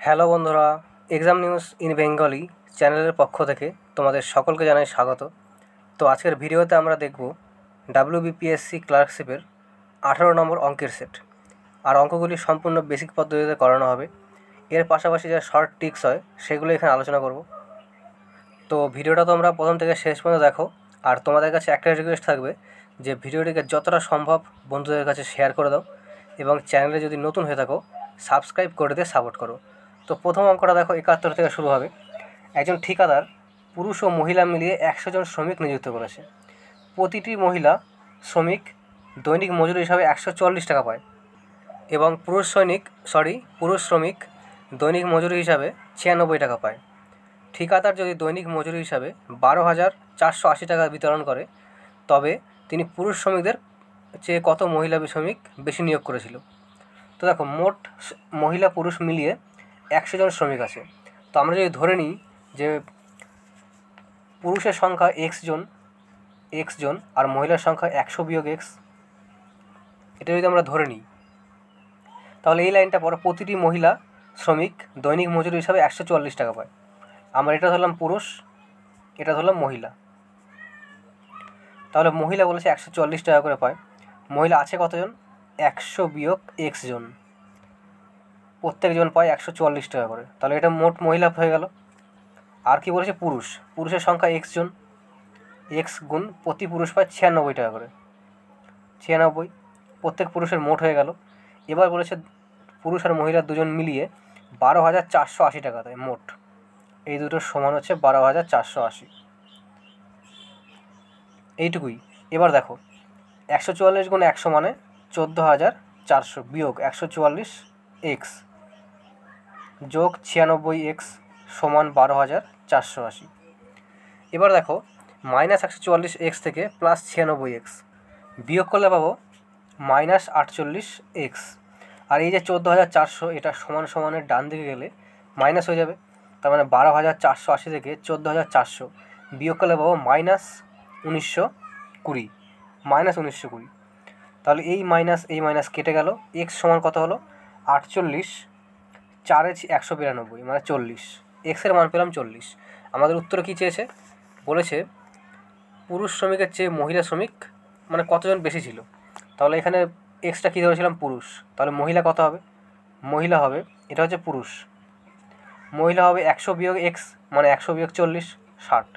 Hello বন্ধুরা, exam news in Bengali চ্যানেলের পক্ষ থেকে তোমাদের সকলকে জানাই স্বাগত। তো আজকের ভিডিওতে আমরা দেখব WBPSC ক্লার্কশিপের 18 নম্বর অঙ্কের সেট। আর অঙ্কগুলি সম্পূর্ণ বেসিক পদ্ধতিতে করানো হবে। এর পাশাপাশি যা শর্ট ট্রিক্স হয় সেগুলো এখানে আলোচনা করব। তো ভিডিওটা তোমরা প্রথম থেকে শেষ পর্যন্ত দেখো। আর তোমাদের কাছে একটা রিকোয়েস্ট থাকবে যে ভিডিওটিকে যতটা সম্ভব বন্ধুদের কাছে শেয়ার করে দাও এবং চ্যানেলে যদি নতুন হয়ে থাকো সাবস্ক্রাইব করে দিয়ে সাপোর্ট করো। তো প্রথম অঙ্কটা দেখো, 71 থেকে শুরু হবে। একজন ঠিকাদার পুরুষ ও মহিলা মিলিয়ে 100 জন শ্রমিক নিযুক্ত করেছে। প্রতিটি মহিলা শ্রমিক দৈনিক মজুরি হিসাবে 140 টাকা পায় এবং পুরুষ শ্রমিক দৈনিক মজুরি হিসাবে 96 টাকা পায়। ঠিকাদার যদি দৈনিক মজুরি হিসাবে 12,480 টাকা বিতরণ করে তবে তিনি পুরুষ শ্রমিকদের চেয়ে কত মহিলা শ্রমিক বেশি নিয়োগ করেছিল। তো দেখো, মোট মহিলা পুরুষ মিলিয়ে 100 জন শ্রমিক আছে। তো আমরা যদি ধরে নিই যে পুরুষের সংখ্যা x জন আর মহিলার সংখ্যা 100 বিয়োগ x, এটা যদি আমরা ধরে নিই তাহলে এই লাইনটা পরে প্রতিটি মহিলা শ্রমিক দৈনিক মজুরি হিসাবে 140 টাকা পায়। আমরা এটা ধরলাম পুরুষ, এটা ধরলাম মহিলা। তাহলে মহিলা বলেছে 140 টাকা করে পায়। মহিলা আছে কতজন? 100 বিয়োগ x জন, প্রত্যেকজন পায় 140 টাকা করে। তাহলে এটা মোট মহিলা হয়ে গেল। আর কি বলেছে? পুরুষের সংখ্যা x জন, x গুণ প্রতি পুরুষ পায় 96 টাকা করে, 96 প্রত্যেক পুরুষের মোট হয়ে গেল। এবার বলেছে পুরুষ আর মহিলা দুজন মিলিয়ে 12,480 টাকা দেয় মোট। এই দুটোর সমান হচ্ছে 12,480, এইটুকুই। এবার দেখো 144 গুণ 100 মানে 14,400 বিয়োগ 144 x যোগ 96 x সমান 12,480। এবার দেখো -144 x থেকে +96 x বিয়োগ করলে পাবো -48 x। আর এই যে 14,400 এটা সমান সমানের ডান দিকে গেলে মাইনাস হয়ে যাবে। তার মানে 12,480 থেকে 14,400 বিয়োগ করলে পাবো -1920, -1920। তাহলে এই মাইনাস কেটে গেল। x সমান কত হলো? 48, 4 192 মানে 40। এক্সের মান পেলাম 40। আমাদের উত্তরে কী চেয়েছে? বলেছে পুরুষ শ্রমিকের চেয়ে মহিলা শ্রমিক মানে কতজন বেশি ছিল। তাহলে এখানে এক্সটা কী ধরেছিলাম? পুরুষ। তাহলে মহিলা কত হবে? মহিলা হবে, এটা হচ্ছে পুরুষ, মহিলা হবে 100 বিয়োগ x মানে 100 বিয়োগ 40, 60।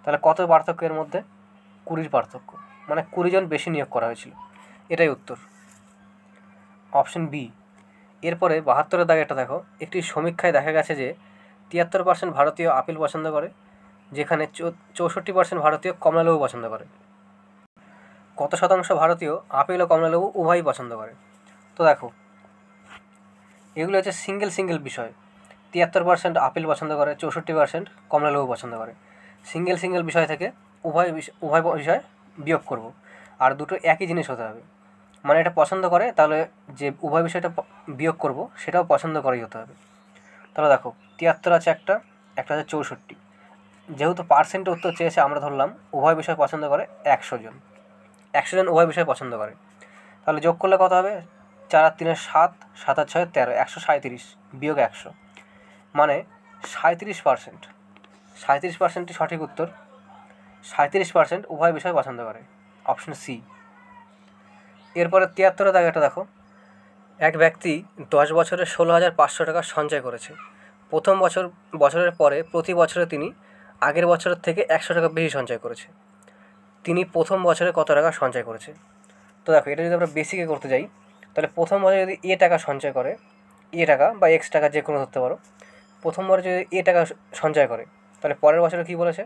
তাহলে কত পার্থক্য এর মধ্যে? 20 পার্থক্য, মানে 20 জন বেশি নিয়োগ করা হয়েছিল। এটাই উত্তর, অপশন বি। এরপরে 72 দাগে একটা দেখো, একটি সমীক্ষায় দেখা গেছে যে 73% ভারতীয় আপেল পছন্দ করে, যেখানে 64% ভারতীয় কমলালেবু পছন্দ করে। কত শতাংশ ভারতীয় আপেল ও কমলালেবু উভয়ই পছন্দ করে? তো দেখো এগুলো হচ্ছে সিঙ্গেল বিষয়। 73% আপেল পছন্দ করে, 64% কমলালেবু পছন্দ করে। সিঙ্গেল বিষয় থেকে উভয় বিষয় বিয়োগ করব, আর দুটো একই জিনিস হতে হবে। মানে এটা পছন্দ করে, তাহলে যে উভয় বিষয়টা বিয়োগ করব সেটাও পছন্দ করেই হতে হবে। তাহলে দেখো 73 আছে একটা আছে 64। যেহেতু পার্সেন্টে উত্তর চেয়েছে আমরা ধরলাম উভয় বিষয় পছন্দ করে 100 জন, 100 জন উভয় বিষয় পছন্দ করে। তাহলে যোগ করলে কত হবে? 4 আর 3 7, 7 আর 6 13, 137 বিয়োগ 100 মানে 37%। 37%ই সঠিক উত্তর। 37% উভয় বিষয় পছন্দ করে, অপশন সি। এরপরে 73 দাগে একটা দেখো, এক ব্যক্তি 10 বছরে 16,500 টাকা সঞ্চয় করেছে। প্রথম বছরের পরে প্রতি বছরে তিনি আগের বছরের থেকে 100 টাকা বেশি সঞ্চয় করেছে। তিনি প্রথম বছরে কত টাকা সঞ্চয় করেছে? তো দেখো এটা যদি আমরা বেসিকে করতে যাই তাহলে প্রথম বছরে যদি টাকা সঞ্চয় করে, টাকা বা x টাকা যে কোনো ধরতে পারো, প্রথম বছরে যদি টাকা সঞ্চয় করে তাহলে পরের বছরে কী বলেছে?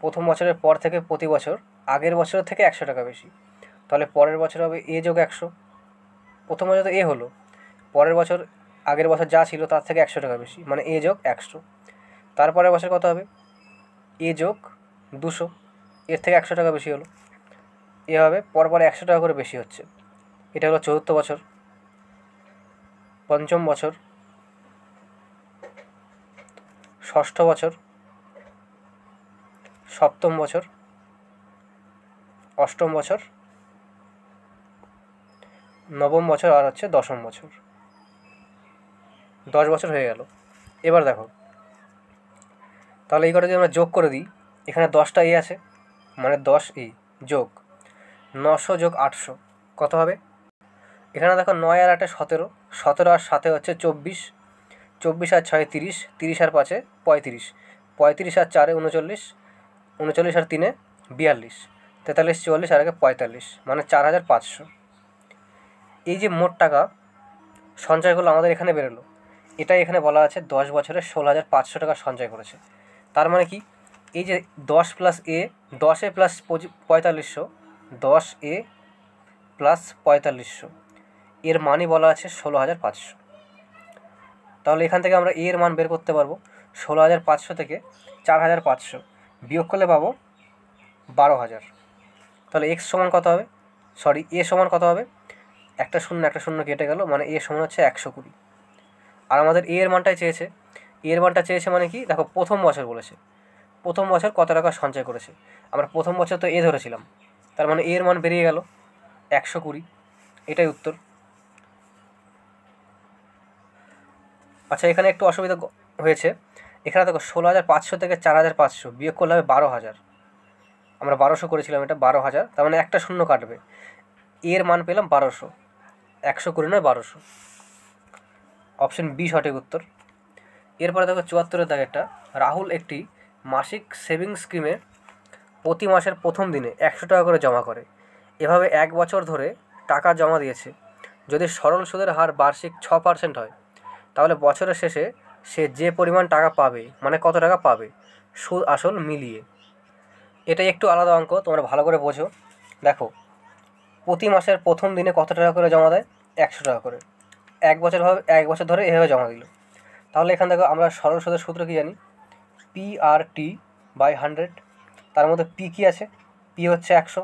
প্রথম বছরের পর থেকে প্রতি বছর আগের বছরের থেকে 100 টাকা বেশি। তাহলে পরের বছর হবে যোগ 100। প্রথম বছর তো হলো, পরের বছর আগের বছর যা ছিল তার থেকে 100 টাকা বেশি মানে যোগ 100। তারপরের বছর কত হবে? যোগ 200, এর থেকে 100 টাকা বেশি হলো। এভাবে পরপর 100 টাকা করে বেশি হচ্ছে। এটা হলো চতুর্থ বছর, পঞ্চম বছর, ষষ্ঠ বছর, সপ্তম বছর, অষ্টম বছর, নবম বছর আর হচ্ছে দশম বছর। 10 বছর হয়ে গেল। এবার দেখো, তাহলে এই কটা যদি আমরা যোগ করে দিই, এখানে 10টা এ আছে, মানে 10 এ যোগ 900 যোগ 800 কত হবে? এখানে দেখো 9 আর 8 17, 17 আর 7 হচ্ছে 24, 24 আর 6 30, 30 আর 5 35, 35 আর 4 39, 39 আর 3 42, 43 44 আর 1 45, মানে 4500। এই যে মোট টাকা সঞ্চয়গুলো আমাদের এখানে বেরোলো, এটাই এখানে বলা আছে 10 বছরে 16,500 টাকা সঞ্চয় করেছে। তার মানে কি, এই যে 10 প্লাস এ, 10 এ প্লাস 4500, 10 এ প্লাস 4500, এর মানই বলা আছে 16,500। তাহলে এখান থেকে আমরা এর মান বের করতে পারবো। 16,500 থেকে 4,500 বিয়োগ করলে পাবো 12,000। তাহলে এক্স সমান কত হবে, সরি এ সমান কত হবে? একটা শূন্য কেটে গেল, মানে এ সমান হচ্ছে 120। আর আমাদের এ এর মানটাই চেয়েছে। এর মানটা চেয়েছে মানে কি, দেখো প্রথম বছর বলেছে, প্রথম বছর কত টাকা সঞ্চয় করেছে। আমরা প্রথম বছর তো এ ধরেছিলাম, তার মানে এর মান বেরিয়ে গেল 120। এটাই উত্তর। আচ্ছা, এখানে একটু অসুবিধা হয়েছে। এখানে দেখো 16,500 থেকে 4,500 বিয়োগ করলে হবে 12,000। আমরা 1200 করেছিলাম, এটা 12,000, তার মানে একটা শূন্য কাটবে। এর মান পেলাম 1200, 120 নয় 1200। অপশন বি সঠিক উত্তর। এরপরে দেখো 74-এর দাগেরটা, রাহুল একটি মাসিক সেভিংস স্কিমে প্রতি মাসের প্রথম দিনে 100 টাকা করে জমা করে। এভাবে 1 বছর ধরে টাকা জমা দিয়েছে। যদি সরল সুদের হার বার্ষিক 6% হয়, তাহলে বছরের শেষে সে যে পরিমাণ টাকা পাবে, মানে কত টাকা পাবে সুদ আসল মিলিয়ে। এটাই একটু আলাদা অঙ্ক, তোমরা ভালো করে বোঝো। দেখো, প্রতি মাসের প্রথম দিনে কত টাকা করে জমা দেয়? 100 টাকা করে। 1 বছর ধরে এভাবে জমা দিল। তাহলে এখান থেকে আমরা সরল সুদের সূত্র কী জানি? PRT/100। তার মধ্যে পি কী আছে? পি হচ্ছে 100,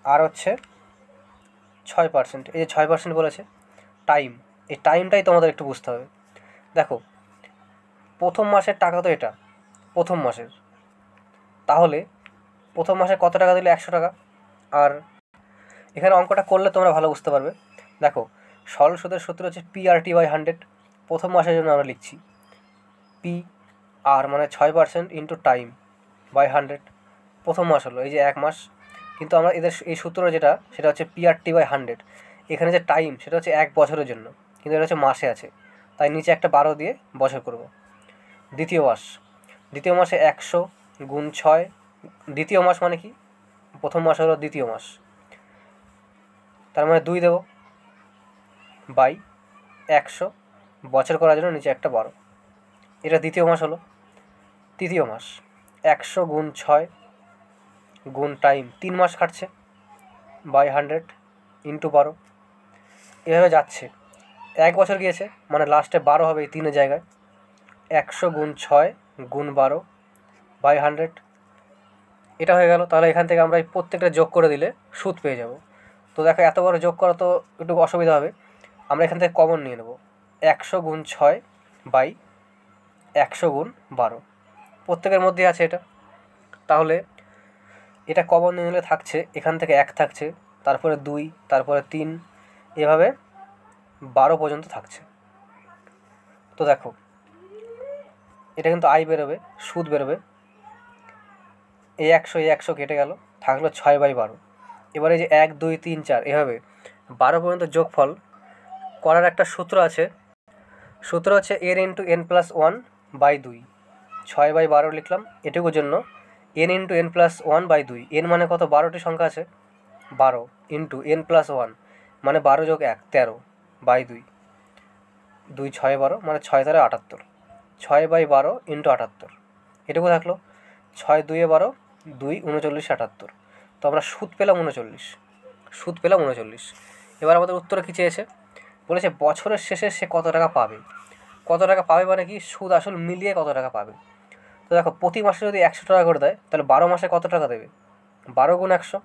আর হচ্ছে 6%। এই যে 6% বলেছে, টাইম, এই টাইমটাই তোমাদের একটু বুঝতে হবে। দেখো, প্রথম মাসের টাকা তো এটা প্রথম মাসের, তাহলে প্রথম মাসে কত টাকা দিলে? 100 টাকা। আর এখানে অঙ্কটা করলে তোমরা ভালো বুঝতে পারবে। দেখো, সরল সুদের সূত্র হচ্ছে PRT/100। প্রথম মাসের জন্য আমরা লিখছি পি আর, মানে 6% ইন্টু টাইম বাই 100। প্রথম মাস হলো এই যে 1 মাস, কিন্তু আমরা এদের এই সূত্র যেটা, সেটা হচ্ছে PRT/100। এখানে যে টাইম, সেটা হচ্ছে 1 বছরের জন্য, কিন্তু এটা হচ্ছে মাসে আছে, তাই নিচে একটা 12 দিয়ে বছর করব। দ্বিতীয় মাসে 100 গুণ 6। দ্বিতীয় মাস মানে কি? প্রথম মাস হলো দ্বিতীয় মাস, তার মানে 2 দেবো বাই 100, বছর করার জন্য নিচে একটা 12। এটা দ্বিতীয় মাস হলো। তৃতীয় মাস 100 গুণ 6 গুণ টাইম, 3 মাস খাটছে, বাই 100 ইন্টু 12। এভাবে যাচ্ছে, 1 বছর গিয়েছে, মানে লাস্টে 12 হবে এই 3-এর জায়গায়। 100 গুণ 6 গুণ 12 বাই 100, এটা হয়ে গেল। তাহলে এখান থেকে আমরা এই প্রত্যেকটা যোগ করে দিলে সুদ পেয়ে যাব। তো দেখো, এত বড় যোগ করা তো একটু অসুবিধা হবে, আমরা এখান থেকে কমন নিয়ে নেব। 100 গুণ 6 বাই 100 গুণ 12, প্রত্যেকের মধ্যে আছে এটা। তাহলে এটা কমন নিয়ে নিলে থাকছে, এখান থেকে 1 থাকছে, তারপরে 2, তারপরে 3, এভাবে 12 পর্যন্ত থাকছে। তো দেখো, এটা কিন্তু আয় বেরোবে, সুদ বেরোবে। এই 100 কেটে গেল, থাকলো 6/12। এবারে যে 1 2 3 4 এভাবে 12 পর্যন্ত যোগফল করার একটা সূত্র আছে। সূত্র হচ্ছে n ইন্টু n+1/2। 6/12 লিখলাম এটুকুর জন্য, n ইন্টু n+1/2। n মানে কত? 12টি সংখ্যা আছে, 12 ইন্টু n+1 মানে 12 যোগ 1 13/2। 2 6 12, মানে 6 13 78। 6/12 ইন্টু 78, এটুকু থাকলো। 6 2 12, 2 39 78। তো আমরা সুদ পেলাম 39। এবার আমাদের উত্তরে কী চেয়েছে? বলেছে বছরের শেষে সে কত টাকা পাবে। কত টাকা পাবে মানে কি? সুদ আসল মিলিয়ে কত টাকা পাবে। তো দেখো, প্রতি মাসে যদি 100 টাকা করে দেয়, তাহলে 12 মাসে কত টাকা দেবে? 12 গুণ 100,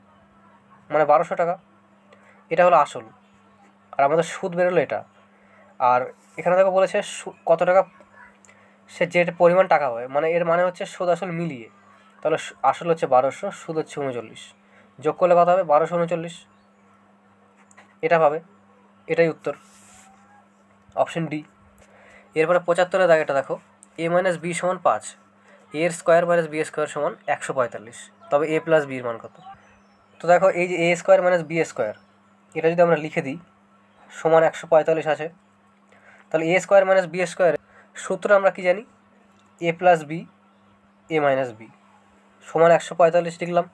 মানে 1200 টাকা। এটা হলো আসল, আর আমাদের সুদ বেরোলো এটা। আর এখানে দেখো বলেছে কত টাকা সে যে পরিমাণ টাকা পাবে, মানে এর মানে হচ্ছে সুদ আসল মিলিয়ে। তাহলে আসল হচ্ছে 1200, সুদ হচ্ছে 39, যোগ করলে কত হবে? 1239, এটা পাবে। এটাই উত্তর। Option D. এরপরে 75-এর দাগেটা দেখো, এ মাইনাস বি সমান 5, এর স্কোয়ার মাইনাস বি স্কোয়ার সমান 145, তবে এ প্লাস বির মান কত? তো দেখো এই যে এ স্কোয়ার মাইনাস বি স্কোয়ার, এটা যদি আমরা লিখে দিই সমান 145 আছে, তাহলে এ স্কোয়ার মাইনাস বি স্কোয়ার সূত্র আমরা কি জানি, এ plus B A minus B সমান 145 লিখলাম।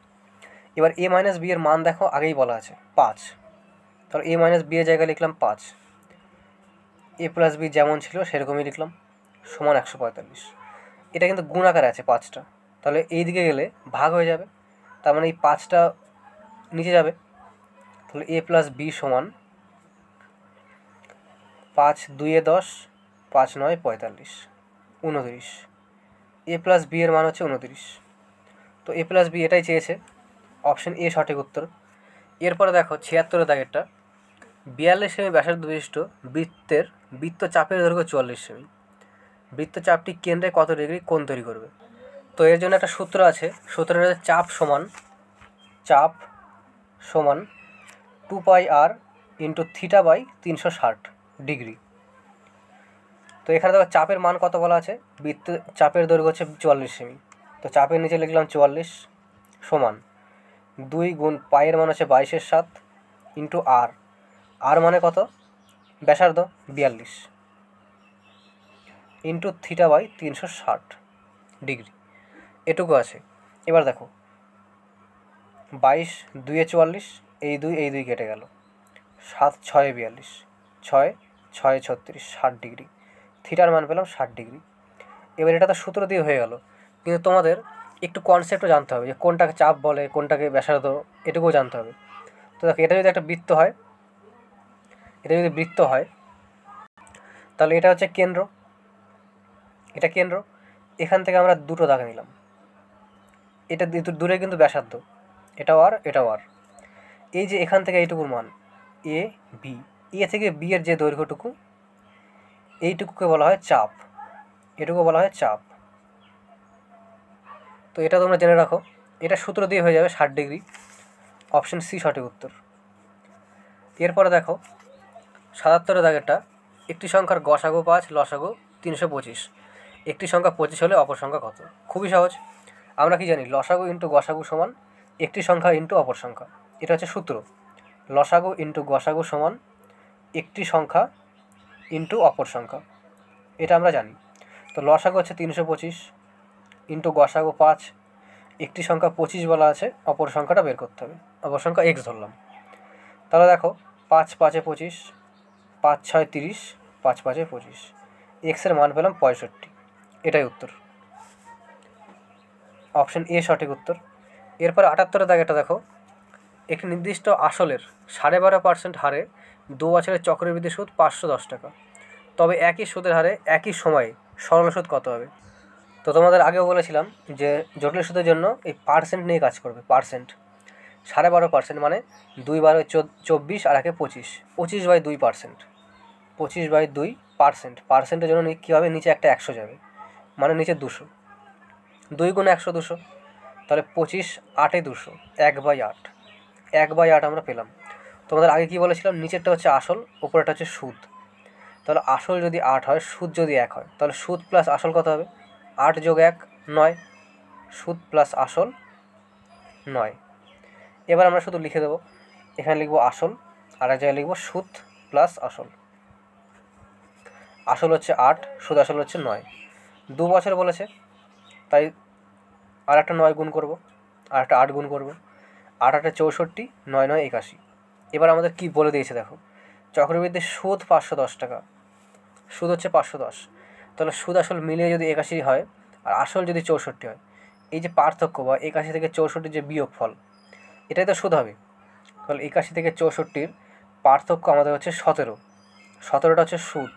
এবার এ মাইনাস বি এর মান দেখো আগেই বলা আছে 5, তাহলে এ মাইনাস বি এর জায়গায় লিখলাম 5, এ প্লাস বি যেমন ছিল সেরকমই লিখলাম সমান 145। এটা কিন্তু গুণ আকারে আছে 5টা, তাহলে এই দিকে গেলে ভাগ হয়ে যাবে, তার মানে এই 5টা নিচে যাবে, তাহলে এ প্লাস বি সমান 5 2 10, 5 9 45, 29। এ প্লাস বি এর মান হচ্ছে 29, তো এ প্লাস বি এটাই চেয়েছে, অপশন এ সঠিক উত্তর। এরপরে দেখো 76-এর দাগেরটা, 42 সেমি ব্যাসার্ধ বিশিষ্ট বৃত্তচাপের দৈর্ঘ্য 44 সেমি, বৃত্তচাপটি কেন্দ্রে কত ডিগ্রি কোণ তৈরি করবে? তো এর জন্য একটা সূত্র আছে, সূত্রটা হচ্ছে চাপ সমান 2πr into theta by 360 degree. তো এখানে দেখো চাপের মান কত বলা আছে, চাপের দৈর্ঘ্য হচ্ছে 44 সেমি, তো চাপের নিচে লিখলাম 44 সমান 2 গুণ পায়ের মান হচ্ছে 22/7 ইন্টু আর মানে কত, ব্যাসার্ধ 42 ইন্টু থিটা বাই 360 ডিগ্রি, এটুকু আছে। এবার দেখো 22 2 44, এই 2 কেটে গেল, 7 6 42, 6 6 36, 60 ডিগ্রি, থিটার মান পেলাম 60 ডিগ্রি। এবার এটা তো সূত্র দিয়ে হয়ে গেল, কিন্তু তোমাদের একটু কনসেপ্টও জানতে হবে যে কোনটাকে চাপ বলে কোনটাকে ব্যাসার্ধ, এটুকুও জানতে হবে। তো দেখো এটা যদি একটা বৃত্ত হয়, তাহলে এটা হচ্ছে কেন্দ্র, এটা কেন্দ্র, এখান থেকে আমরা দুটো দাগ নিলাম, এটা দূরে কিন্তু ব্যাসার্ধ, এটাও আর এই যে এখান থেকে এইটুকুর মান এ বি, এ থেকে বি এর যে দৈর্ঘ্যটুকু এইটুকুকে বলা হয় চাপ, এটুকু বলা হয় চাপ। তো এটা তোমরা জেনে রাখো, এটা সূত্র দিয়ে হয়ে যাবে 60 ডিগ্রি, অপশন সি সঠিক উত্তর। এরপরে দেখো 77-এর দাগেরটা, একটি সংখ্যার গসাগু 5 লসাগু 325, একটি সংখ্যা 25 হলে অপর সংখ্যা কত? খুবই সহজ, আমরা কি জানি, লসাগু ইন্টু গসাগু সমান একটি সংখ্যা ইন্টু অপর সংখ্যা, এটা হচ্ছে সূত্র, লসাগু ইন্টু গসাগু সমান একটি সংখ্যা ইন্টু অপর সংখ্যা, এটা আমরা জানি। তো লসাগু হচ্ছে 325 ইন্টু গসাগু 5, একটি সংখ্যা 25 বলা আছে, অপর সংখ্যাটা বের করতে হবে, অপর সংখ্যা এক্স ধরলাম। তাহলে দেখো 5 5 25, 5 6 30, 5 5 25, এক্সের মান পেলাম 65, এটাই উত্তর, অপশন এ সঠিক উত্তর। এরপর 78-এর দাগেটা দেখো, একটি নির্দিষ্ট আসলের 12.5% হারে 2 বছরের চক্রবৃদ্ধি সুদ 510 টাকা, তবে একই সুদের হারে একই সময়ে সরল সুদ কত হবে? তো তোমাদের আগেও বলেছিলাম যে জটিল সুদের জন্য এই পার্সেন্ট নিয়ে কাজ করবে, পার্সেন্ট 12.5% মানে 2 12 24 আর 1 25, 25/2%, 25/2%, পার্সেন্টের জন্য কী হবে, নিচে একটা 100 যাবে, মানে নিচে 200, 2 গুণ 100 200, তাহলে 25 8 200, 1/8, 1/8 আমরা পেলাম। তোমাদের আগে কি বলেছিলাম, নিচেরটা হচ্ছে আসল, উপরেরটা হচ্ছে সুদ, তাহলে আসল যদি 8 হয়, সুদ যদি 1 হয়, তাহলে সুদ প্লাস আসল কত হবে, 8 যোগ 1 9, সুদ প্লাস আসল 9। এবার আমরা শুধু লিখে দেবো, এখানে লিখবো আসল, আর এক জায়গায় লিখবো সুদ প্লাস আসল, আসল হচ্ছে 8, সুদ আসল হচ্ছে 9, 2 বছর বলেছে, তাই আর একটা 9 গুণ করবো, আর একটা 8 গুণ করবো, 8 8 64, 9 9 81। এবার আমাদের কি বলে দিয়েছে দেখো, চক্রবৃদ্ধির সুদ 510 টাকা, সুদ হচ্ছে 510, তাহলে সুদ আসল মিলিয়ে যদি 81 হয় আর আসল যদি 64 হয়, এই যে পার্থক্য বা 81 থেকে 64 যে বিয়োগফল, এটাই তো সুদ হবে। তাহলে 81 থেকে 64-র পার্থক্য আমাদের হচ্ছে 17, 17টা হচ্ছে সুদ,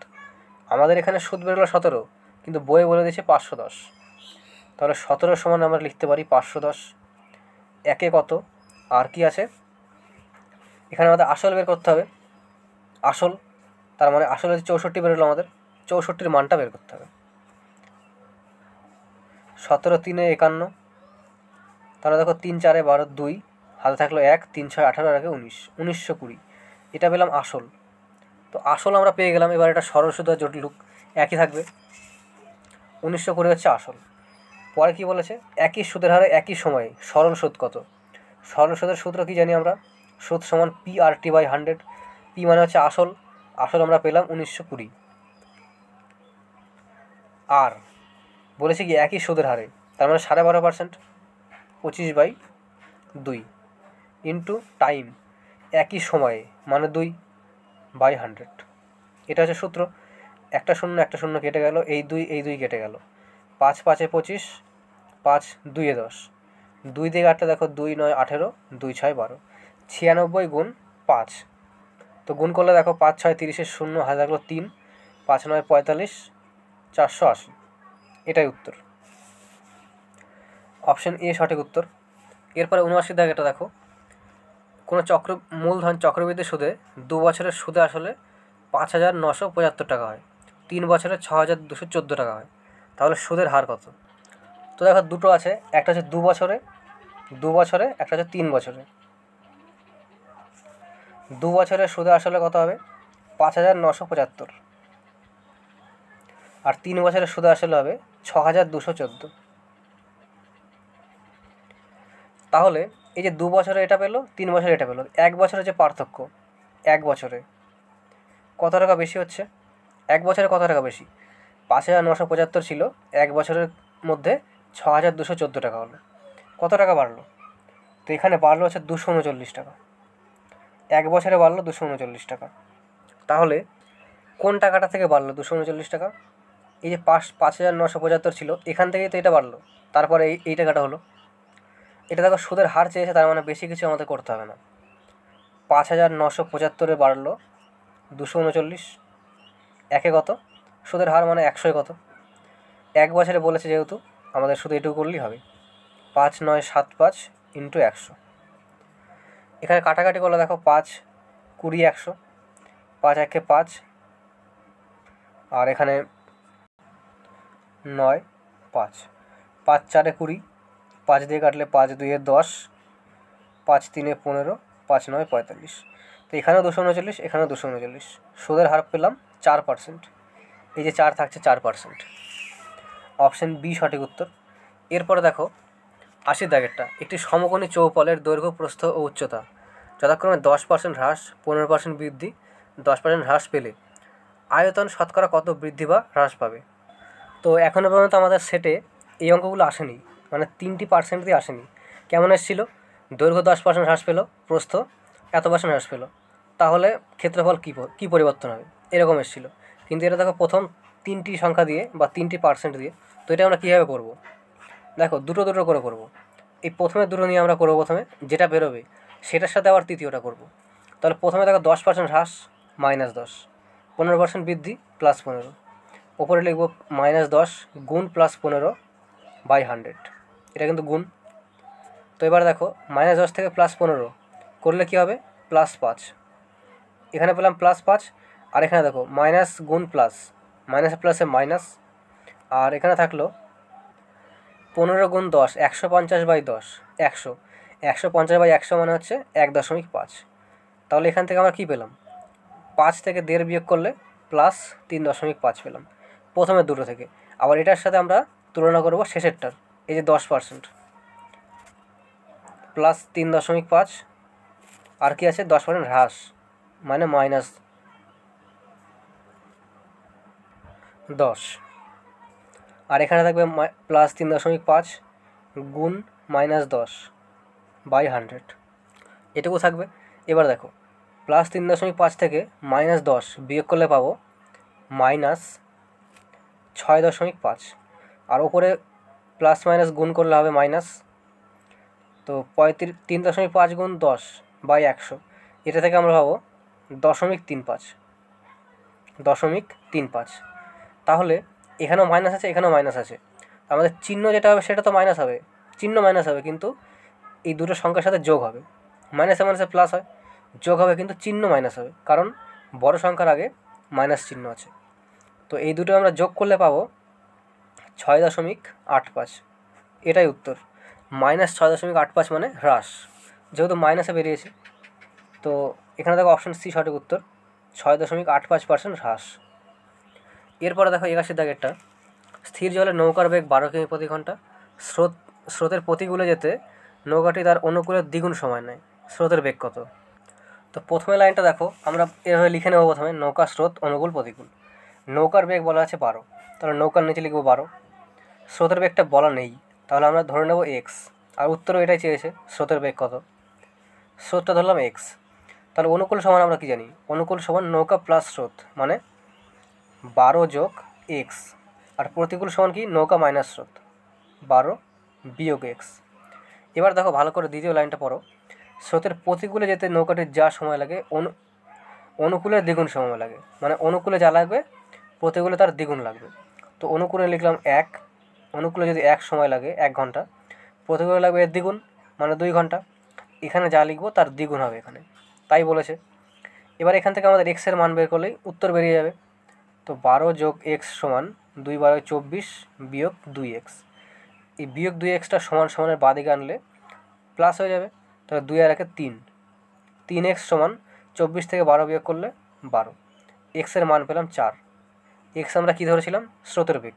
আমাদের এখানে সুদ বেরোলো 17, কিন্তু বইয়ে বলে দিয়েছে 510, তাহলে 17 সমান আমরা লিখতে পারি 510, একে কত, আর কি আছে, এখানে আমাদের আসল বের করতে হবে, আসল, তার মানে আসল হচ্ছে 64 বেরোলো, আমাদের 64-র মানটা বের করতে হবে, 17 3 51, তাহলে দেখো 3 4 12 2, হাতে থাকলো 1, 3 6 18 আর 1 19, 1920, এটা পেলাম আসল। তো আসল আমরা পেয়ে গেলাম। এবার এটা সরল সুদ আর জটিল সুদ একই থাকবে। 1920 হচ্ছে আসল। পরে কি বলেছে, একই সুদের হারে একই সময়ে সরল সুদ কত। সরল সুদের সূত্র কি জানি আমরা, সুদ সমান PRT/100। পি মানে হচ্ছে আসল, আসল আমরা পেলাম 1920। আর বলেছে কি একই সুদের হারে, তার মানে 12.5%, 25/2 ইন্টু টাইম একই সময়ে মানে 2/100। এটা হচ্ছে সূত্র। একটা শূন্য কেটে গেল, এই দুই কেটে গেল, 5 5 25, 5 2 10, 2 দিয়ে কাটলে দেখো 2 9 18, 2 6 12, 96 গুণ 5। তো গুণ করলে দেখো 5 6 30, শূন্য হাতে থাকলো 3, 5 9 45, 480। এটাই উত্তর, অপশন এ সঠিক উত্তর। এরপরে 79 দাগেটা দেখো, কোনো মূলধন চক্রবৃদ্ধি সুদে 2 বছরের সুদে আসলে 5,975 টাকা হয়, 3 বছরে 6,214 টাকা হয়, তাহলে সুদের হার কত। তো দেখো দুটো আছে, একটা হচ্ছে 2 বছরে, একটা হচ্ছে 3 বছরে। 2 বছরের সুদে আসলে কত হবে 5,975, আর 3 বছরের সুদে আসলে হবে 6,214। তাহলে এই যে 2 বছরে এটা পেলো, 3 বছরে এটা পেলো, 1 বছরের যে পার্থক্য, 1 বছরে কত টাকা বেশি হচ্ছে, 1 বছরে কত টাকা বেশি, 5,975 ছিল, 1 বছরের মধ্যে 6,214 টাকা হলো, কত টাকা বাড়লো। তো এখানে বাড়লো হচ্ছে 239 টাকা, 1 বছরে বাড়লো 239 টাকা। তাহলে কোন টাকাটা থেকে বাড়লো 239 টাকা, এই যে 5,975 ছিল, এখান থেকেই তো এটা বাড়লো, তারপরে এই টাকাটা হলো। এটা দেখো সুদের হার চেয়েছে, তার মানে বেশি কিছু আমাদের করতে হবে না। 5,975 বাড়লো 239, একে কত, সুদের হার মানে 100 কত, 1 বছরে বলেছে যেহেতু আমাদের শুধু এটুকু করলেই হবে, 5 9 7 5 ইন্টু 100। এখানে কাটাকাটি করলে দেখো 5 20 100, 5 1 5, আর এখানে 9 5, 5 4 20, 5 দিয়ে কাটলে 5 2 10, 5 3 15, 5 9 45। তো এখানেও 239, এখানেও 239, সুদের হার পেলাম 4%। এই যে 4 থাকছে 4%, অপশন বি সঠিক উত্তর। এরপরে দেখো 80 দাগেরটা, একটি সমকোণী চৌপলের দৈর্ঘ্য প্রস্থ ও উচ্চতা যথাক্রমে 10% হ্রাস, 15% বৃদ্ধি, 10% হ্রাস পেলে আয়তন শতকরা কত বৃদ্ধি বা হ্রাস পাবে। তো এখনও পর্যন্ত আমাদের সেটে এই অঙ্কগুলো আসেনি, মানে 3টি পার্সেন্ট দিয়ে আসেনি। কেমন এসেছিলো, দৈর্ঘ্য 10% হ্রাস পেলো, প্রস্থ এত % হ্রাস পেলো, তাহলে ক্ষেত্রফল কী পরিবর্তন হবে, এরকম এসেছিলো। কিন্তু এটা দেখো প্রথম 3টি সংখ্যা দিয়ে বা 3টি পার্সেন্ট দিয়ে, তো এটা আমরা কীভাবে করবো, দেখো দুটো করে করবো। এই প্রথমে দুটো নিয়ে আমরা করবো, প্রথমে যেটা বেরোবে সেটার সাথে আবার তৃতীয়টা করবো। তাহলে প্রথমে দেখো 10% হ্রাস -10, 15% বৃদ্ধি +15, ওপরে লিখব -10 গুণ +15/100, এটা কিন্তু গুণ। তো এবার দেখো -10 থেকে +15 করলে কী হবে, +5, এখানে পেলাম +5, আর এখানে দেখো মাইনাস গুণ প্লাস, মাইনাসে প্লাসে মাইনাস, আর এখানে থাকলো 15 গুণ 10, 150/10, 100, 150/100 মানে হচ্ছে 1.5। তাহলে এখান থেকে আমরা কী পেলাম, 5 থেকে 1.5 বিয়োগ করলে +3.5 পেলাম প্রথমের দুটো থেকে। আবার এটার সাথে আমরা তুলনা করব শেষেরটার, এই যে 10% +3.5, আর কি আছে 10% হ্রাস মানে -10, আর এখানে থাকবে +3.5 গুণ -10/100, এটুকু থাকবে। এবার দেখো +3.5 থেকে -10 বিয়োগ করলে পাবো -6.5, আর ওপরে প্লাস মাইনাস গুণ করলে হবে মাইনাস। তো 3.5 গুণ 10/100, এটা থেকে আমরা পাবো 0.35। তাহলে এখানেও মাইনাস আছে, এখানেও মাইনাস আছে, আমাদের চিহ্ন যেটা হবে সেটা তো মাইনাস হবে, চিহ্ন মাইনাস হবে, কিন্তু এই দুটো সংখ্যার সাথে যোগ হবে, মাইনাসে মাইনাসে প্লাস হয়, যোগ হবে কিন্তু চিহ্ন মাইনাস হবে, কারণ বড় সংখ্যার আগে মাইনাস চিহ্ন আছে। তো এই দুটো আমরা যোগ করলে পাবো 6.85, এটাই উত্তর। -6.85 মানে হ্রাস, যেহেতু মাইনাসে বেরিয়েছে। তো এখানে দেখো অপশন সি সঠিক উত্তর, 6.85% হ্রাস। এরপরে দেখো 81 দাগেরটা, স্থির জলে নৌকার বেগ 12 কিমি প্রতি ঘন্টা, স্রোতের প্রতিকূলে যেতে নৌকাটি তার অনুকূলের দ্বিগুণ সময় নেয়, স্রোতের বেগ কত? তো প্রথমে লাইনটা দেখো, আমরা এভাবে লিখে নেব প্রথমে, নৌকা স্রোত অনুকূল প্রতিকূল। নৌকার বেগ বলা আছে 12, তাহলে নৌকার নিচে লিখবো 12। স্রোতের বেগটা বলা নেই, তাহলে আমরা ধরে নেব এক্স। আর উত্তরও এটাই চেয়েছে, স্রোতের বেগ কত, স্রোতটা ধরলাম এক্স। তাহলে অনুকূল সমান আমরা কী জানি, অনুকূল সমান নৌকা প্লাস স্রোত, মানে 12 যোগ এক্স। আর প্রতিকূল সমান কি, নৌকা মাইনাস স্রোত, 12 বিয়োগ এক্স। এবার দেখো ভালো করে দ্বিতীয় লাইনটা পড়ো, স্রোতের প্রতিকূলে যেতে নৌকাটির যা সময় লাগে অনুকূলের দ্বিগুণ সময় লাগে, মানে অনুকূলে যা লাগবে প্রতিকূলে তার দ্বিগুণ লাগবে। তো অনুকূলে লিখলাম 1, অনুকূলে যদি 1 সময় লাগে 1 ঘন্টা, প্রতিকূলে লাগবে এর দ্বিগুণ মানে 2 ঘন্টা। এখানে যা লিখবো তার দ্বিগুণ হবে এখানে, তাই বলেছে। এবার এখান থেকে আমাদের এক্সের মান বের করলেই উত্তর বেরিয়ে যাবে। তো 12 যোগ এক্স সমান 2 12 24 বিয়োগ 2x। এই বিয়োগ 2xটা সমান সমানের বাদিকে আনলে প্লাস হয়ে যাবে, তাহলে 2 আর 1 3, 3x সমান 24 থেকে 12 বিয়োগ করলে 12। এক্সের মান পেলাম 4। এক্স আমরা কী ধরেছিলাম, স্রোতের বেগ,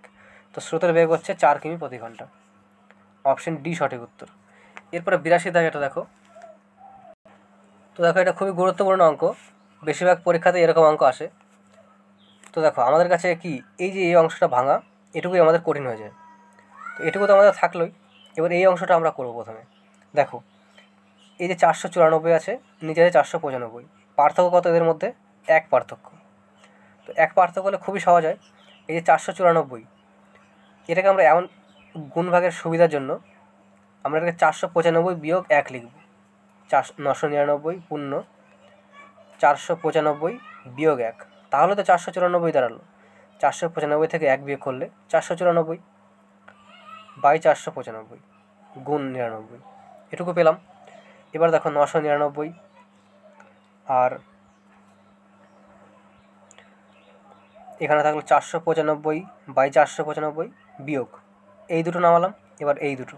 তো স্রোতের বেগ হচ্ছে 4 কিমি প্রতি ঘন্টা। অপশন ডি সঠিক উত্তর। এরপরে 82 দাগেটা দেখো, তো দেখো এটা খুবই গুরুত্বপূর্ণ অঙ্ক, বেশিরভাগ পরীক্ষাতে এরকম অঙ্ক আসে। তো দেখো আমাদের কাছে কি, এই যে এই অংশটা ভাঙা, এটুকুই আমাদের কঠিন হয়ে যায়। তো এটুকু তো আমাদের থাকলোই। এবার এই অংশটা আমরা করবো প্রথমে। দেখো এই যে 494 আছে, নিচে আছে 495, পার্থক্য কত এদের মধ্যে, 1 পার্থক্য। তো 1 পার্থক্য হলে খুবই সহজ হয়। এই যে 494, এটাকে আমরা এমন গুণভাগের সুবিধার জন্য আমরা এটাকে 495 বিয়োগ 1 লিখব। 999 পূর্ণ 495 বিয়োগ 1, তাহলে তো 494 দাঁড়ালো। 495 থেকে 1 বিয়োগ করলে 494 বাই 495 গুণ 99, এটুকু পেলাম। এবার দেখো 999 আর এখানে থাকলো 495 বাই 495 বিয়োগ, এই দুটো নামালাম। এবার এই দুটো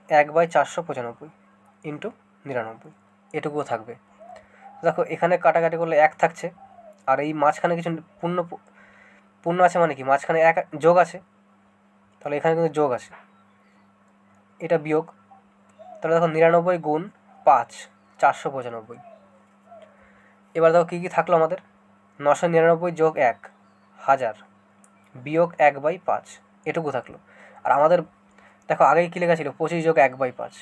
1 বাই 495 ইন্টু 99, এটুকুও থাকবে। দেখো এখানে কাটাকাটি করলে 1 থাকছে, আর এই মাঝখানে কিছু পূর্ণ আছে, মানে কি মাঝখানে 1 যোগ আছে, তাহলে এখানে কিন্তু যোগ আছে, এটা বিয়োগ। তাহলে দেখো 99 গুণ 5 495। এবার দেখো কী কী থাকলো আমাদের, 999 যোগ 1 1000 বিয়োগ 1 বাই 5, এটুকু থাকলো। আর আমাদের দেখো আগেই কী লেখা ছিল, 25 যোগ 1 বাই 5,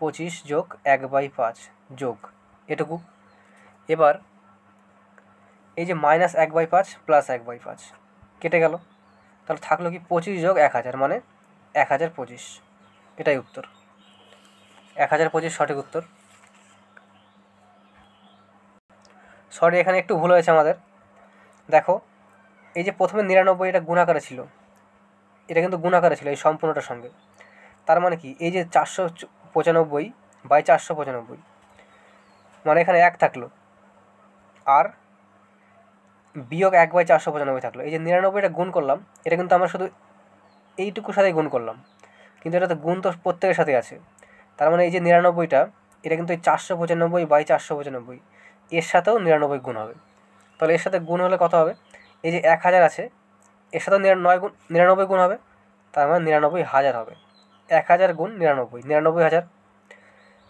25 যোগ 1 বাই 5 যোগ এটুকু। এবার এই যে মাইনাস 1 বাই 5 প্লাস 1 বাই 5 কেটে গেল, তাহলে থাকলো কি 25 যোগ 1000 মানে 1025, এটাই উত্তর। 1025 সঠিক উত্তর। সরি এখানে একটু ভুল হয়েছে আমাদের। দেখো এই যে প্রথমে 99 এটা গুণাকারে ছিল, এটা কিন্তু গুণাকারে ছিল এই সম্পূর্ণটার সঙ্গে। তার মানে কি, এই যে 495 বাই 495 মানে এখানে 1 থাকলো, আর বিয়োগ 1 বাই 495 থাকলো। এই যে 99টা গুণ করলাম, এটা কিন্তু আমরা শুধু এইটুকুর সাথেই গুণ করলাম, কিন্তু এটা তো গুণ তো প্রত্যেকের সাথে আছে। তার মানে এই যে 99টা, এটা কিন্তু এই 495 বাই 495 এর সাথেও 99 গুণ হবে। তাহলে এর সাথে গুণ হলে কত হবে, এই যে 1000 আছে এর সাথেও 99 গুণ হবে, তার মানে 99,000 হবে। 1000 গুণ 99, 99,000।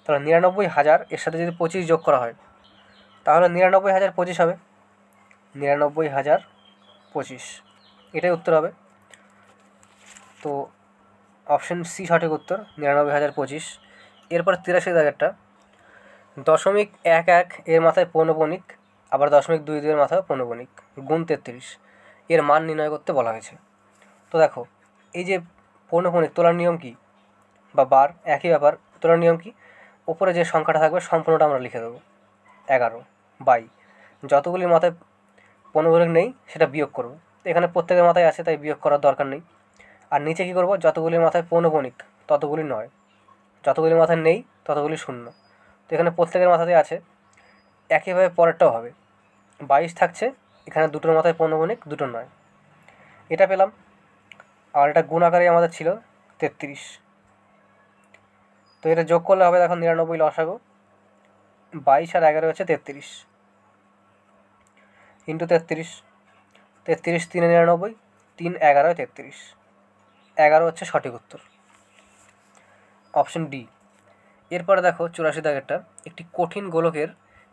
তাহলে 99,000 এর সাথে যদি 25 যোগ করা হয়, তাহলে 99,025 হবে। 99,025 এটাই উত্তর হবে। তো অপশন সি সঠিক উত্তর, 99,025। এরপর 83 দাগেরটা, 0.11 এর মাথায় পৌনঃপুনিক, আবার 0.22 এর মাথায় পৌনঃপুনিক গুণ 33 এর মান নির্ণয় করতে বলা হয়েছে। তো দেখো এই যে পৌনঃপুনিক তোলার নিয়ম কি, বা বার একই ব্যাপার, তোলার নিয়ম কি, ওপরে যে সংখ্যাটা থাকবে সম্পূর্ণটা আমরা লিখে দেবো 11 বাই যতগুলির মাথায় পৌনঃপুনিক নেই সেটা বিয়োগ করবো। এখানে প্রত্যেকের মাথায় আছে তাই বিয়োগ করার দরকার নেই। আর নিচে কী করবো, যতগুলির মাথায় পৌনঃপুনিক ততগুলি নয়, যতগুলির মাথায় নেই ততগুলি শূন্য। তো এখানে প্রত্যেকের মাথাতেই আছে, একইভাবে পরেরটাও হবে। 22 থাকছে, এখানে দুটোর মাথায় পৌনঃপুনিক, দুটো নয়, এটা পেলাম। আর এটা গুণ আকারে আমাদের ছিল 33। তো এটা যোগ করলে হবে, দেখো 99 লসাগু, 22 আর 11 হচ্ছে 33। ইন্টু 33, 33 3 99, 3 11 33, 11 হচ্ছে সঠিক উত্তর, অপশন ডি। এরপরে দেখো 84 দাগেরটা, একটি কঠিন গোলকের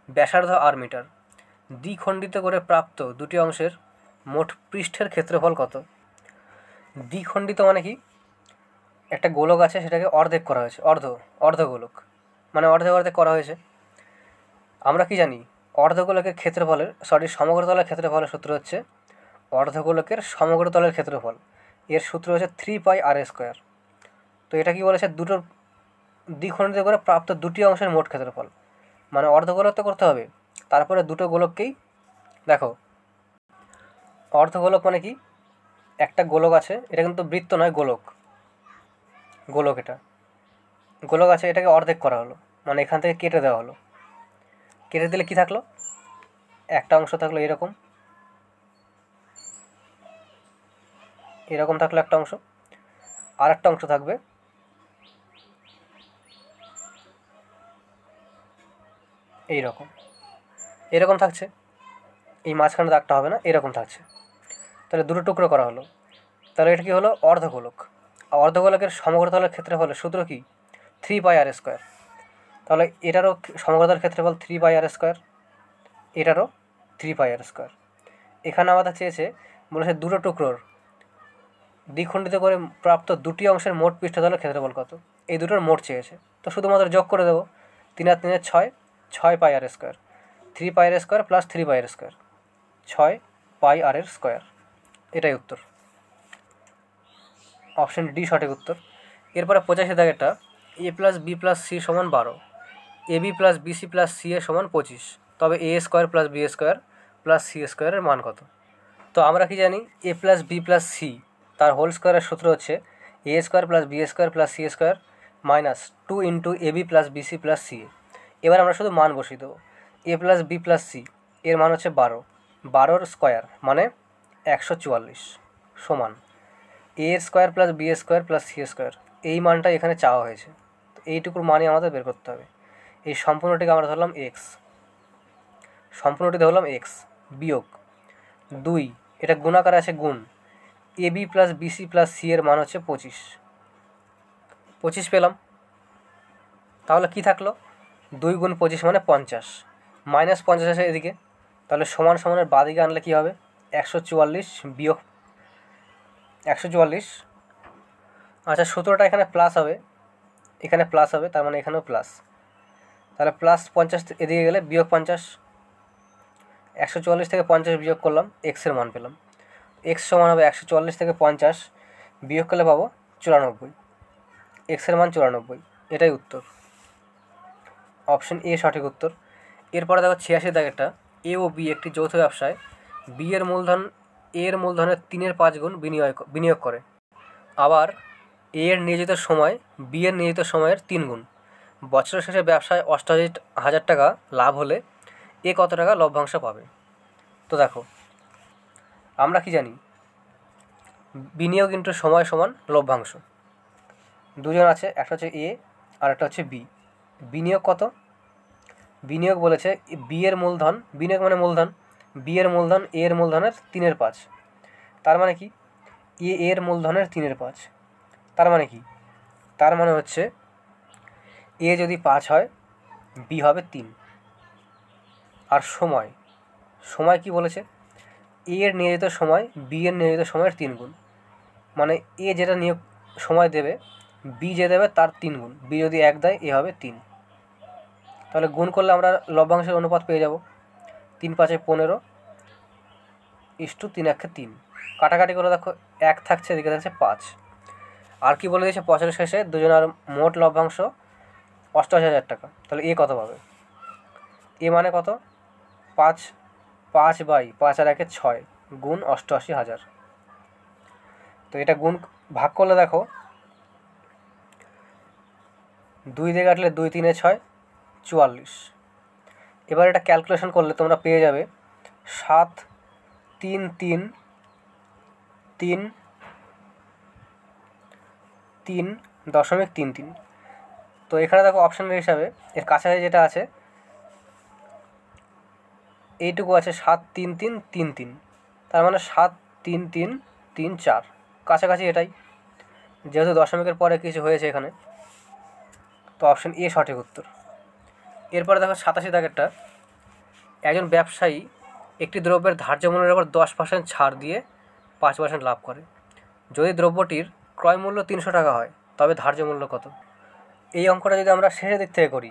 ব্যাসার্ধ আর মিটার, দ্বিখণ্ডিত করে প্রাপ্ত দুটি অংশের মোট পৃষ্ঠের ক্ষেত্রফল কত? দ্বিখণ্ডিত মানে কি, একটা গোলক আছে সেটাকে অর্ধেক করা হয়েছে, অর্ধগোলক মানে অর্ধেক করা হয়েছে। আমরা কি জানি অর্ধগোলকের ক্ষেত্রফলের সমগ্রতলের ক্ষেত্রফলের সূত্র হচ্ছে অর্ধগোলকের সমগ্রতলের ক্ষেত্রফল, এর সূত্র হচ্ছে 3πr²। তো এটা কি বলেছে, দুটো দ্বিখণ্ডিত করে প্রাপ্ত দুটি অংশের মোট ক্ষেত্রফল, মানে অর্ধগোলক তো করতে হবে, তারপরে দুটো গোলককেই দেখো, অর্ধগোলক মানে কি, একটা গোলক আছে, এটা কিন্তু বৃত্ত নয়, গোলক এটা গোলক আছে, এটাকে অর্ধেক করা হলো, মানে এখান থেকে কেটে দেওয়া হলো, কেটে দিলে কি থাকলো, একটা অংশ থাকলো এরকম, থাকলো একটা অংশ, আর একটা অংশ থাকবে এরকম থাকছে, এই মাঝখানে দাগটা হবে না, এরকম থাকছে, তাহলে দুটো টুকরো করা হলো, তাহলে এটা কি হলো, অর্ধগোলক। আর অর্ধগোলকের সমগ্রতলের ক্ষেত্রফলের সূত্র কি, 3πr²। তাহলে এটারও সমগ্রতলের ক্ষেত্রফল 3πr², এটারও 3πr²। এখানে আমাদের চেয়েছে, বলেছে দুটো টুকরোর দ্বিখণ্ডিত করে প্রাপ্ত দুটি অংশের মোট পৃষ্ঠতলের ক্ষেত্রফল কত, এই দুটোর মোট চেয়েছে, তো শুধুমাত্র যোগ করে দেবো, 3 আর 3 6, 6πr², 3πr² plus 3πr², 6πr², এটাই উত্তর, অপশন ডি সঠিক উত্তর। এরপরে 85 দাগেরটা, a+b+c = 12, ab+bc+ca = 25, তবে a² + b² + c² এর মান কত? তো আমরা কি জানি, a+b+c তার হোল স্কোয়ারের সূত্র হচ্ছে a² + b² + c² - 2 × ab + bc + ca। এবার আমরা শুধু মান বসিয়ে দেবো, a+b+c এর মান হচ্ছে 12, 12 স্কোয়ার মানে 144 সমান a² + b² + c², এই মানটা এখানে চাওয়া হয়েছে, তো এইটুকুর মানই আমাদের বের করতে হবে। এই সম্পূর্ণটিকে আমরা ধরলাম এক্স, বিয়োগ 2, এটা গুণাকারে আছে গুণ, ab + bc + c এর মান হচ্ছে 25 পেলাম, তাহলে কি থাকলো, 2 × 25 মানে 50, -50 আছে এদিকে, তাহলে সমান সমানের বাঁদিকে আনলে কী হবে, 144 বিয়োগ 144, আচ্ছা সূত্রটা এখানে প্লাস হবে, তার মানে এখানেও প্লাস, তাহলে +50 এদিকে গেলে বিয়োগ 50, 144 থেকে 50 বিয়োগ করলাম, এক্সের মান পেলাম, এক্স সমান হবে 144 থেকে 50 বিয়োগ করলে পাবো 94, এক্সের মান 94, এটাই উত্তর, অপশন এ সঠিক উত্তর। এরপরে দেখো 86 দাগেরটা, এ ও বি একটি যৌথ ব্যবসায় বি এর মূলধন এ এর মূলধনের 3/5 গুণ বিনিয়োগ করে, আবার এ এর নিয়োজিত সময় বি এর নিয়োজিত সময়ের 3 গুণ, বছরের শেষে ব্যবসায় 88,000 টাকা লাভ হলে এ কত টাকা লভ্যাংশ পাবে? তো দেখো আমরা কি জানি, বিনিয়োগ ইন্টু সময় সমান লভ্যাংশ, দুজন আছে, একটা হচ্ছে এ আর একটা হচ্ছে বি, বিনিয়োগ কত, বিনিয়োগ বলেছে বি এর মূলধন, বিনিয়োগ মানে মূলধন, বি এর মূলধন এ এর মূলধনের 3/5, তার মানে কি, এ এর মূলধনের 3/5, তার মানে কি, তার মানে হচ্ছে এ যদি 5 হয় বি হবে 3, আর সময় কি বলেছে, এ এর নিয়োজিত সময় বি এর নিয়োজিত সময়ের 3 গুণ, মানে এ যেটা সময় দেবে বি যে দেবে তার 3 গুণ, বি যদি 1 দেয় এ হবে 3, তাহলে গুণ করলে আমরা লভ্যাংশের অনুপাত পেয়ে যাব, 3 × 5 = 15 3 × 1 = 3, কাটাকাটি করে দেখো 1 থাকছে, এদিকে থাকছে 5, আর কি বলে দিয়েছে, বছরের শেষে দুজনের মোট লভ্যাংশ 88,000 টাকা, তাহলে এ কত পাবে, এ মানে কত, 5/5 আর 1 6 গুণ 88,000, তো এটা গুণ ভাগ করলে দেখো 2 দিয়ে কাটলে 2 × 3 = 6, 44, এবার এটা ক্যালকুলেশন করলে তোমরা পেয়ে যাবে 7,333.33, তো এখানে দেখো অপশানের হিসাবে এর কাছাকাছি যেটা আছে এইটুকু আছে 7 3 3 3 3, তার মানে 7 3 3 3 4, কাছাকাছি এটাই, যেহেতু দশমিকের পরে কিছু হয়েছে এখানে, তো অপশন এ সঠিক উত্তর। এরপরে দেখো 87 দাগেরটা, একজন ব্যবসায়ী একটি দ্রব্যের ধার্য মূল্যের উপর 10% ছাড় দিয়ে 5% লাভ করে। যদি দ্রব্যটির ক্রয় মূল্য 300 টাকা হয় তবে ধার্য মূল্য কত? এই অঙ্কটা যদি আমরা শেষের দিক থেকে করি,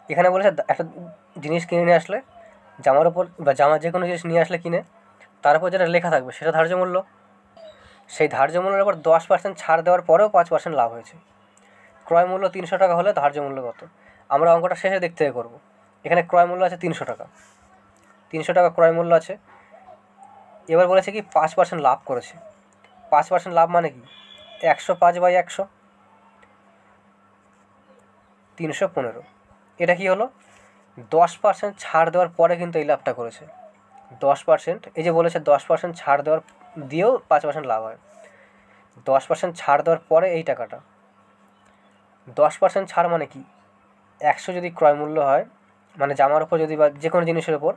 এখানে বলেছে একটা জিনিস কিনে নিয়ে আসলে, জামার ওপর বা জামার যে কোনো জিনিস নিয়ে আসলে কিনে, তার উপর যেটা লেখা থাকবে সেটা ধার্য মূল্য। সেই ধার্য মূল্যের উপর 10% ছাড় দেওয়ার পরেও 5% লাভ হয়েছে। ক্রয় মূল্য 300 টাকা হলে ধার্য মূল্য কত? আমরা অঙ্কটা শেষের দিক থেকে করব। এখানে ক্রয় মূল্য আছে 300 টাকা, 300 টাকা ক্রয় মূল্য আছে। এবার বলেছে কি 5% লাভ করেছে। 5% লাভ মানে কি? 105/100, 315। এটা কি হলো? 10% ছাড় দেওয়ার পরে কিন্তু এই লাভটা করেছে। 10%, এই যে বলেছে 10% ছাড় দেওয়ার দিয়েও 5% লাভ হয়। 10% ছাড় দেওয়ার পরে এই টাকাটা, 10% ছাড় মানে কি? 100 যদি ক্রয় মূল্য হয়, মানে জামার ওপর যদি বা যে কোনো জিনিসের ওপর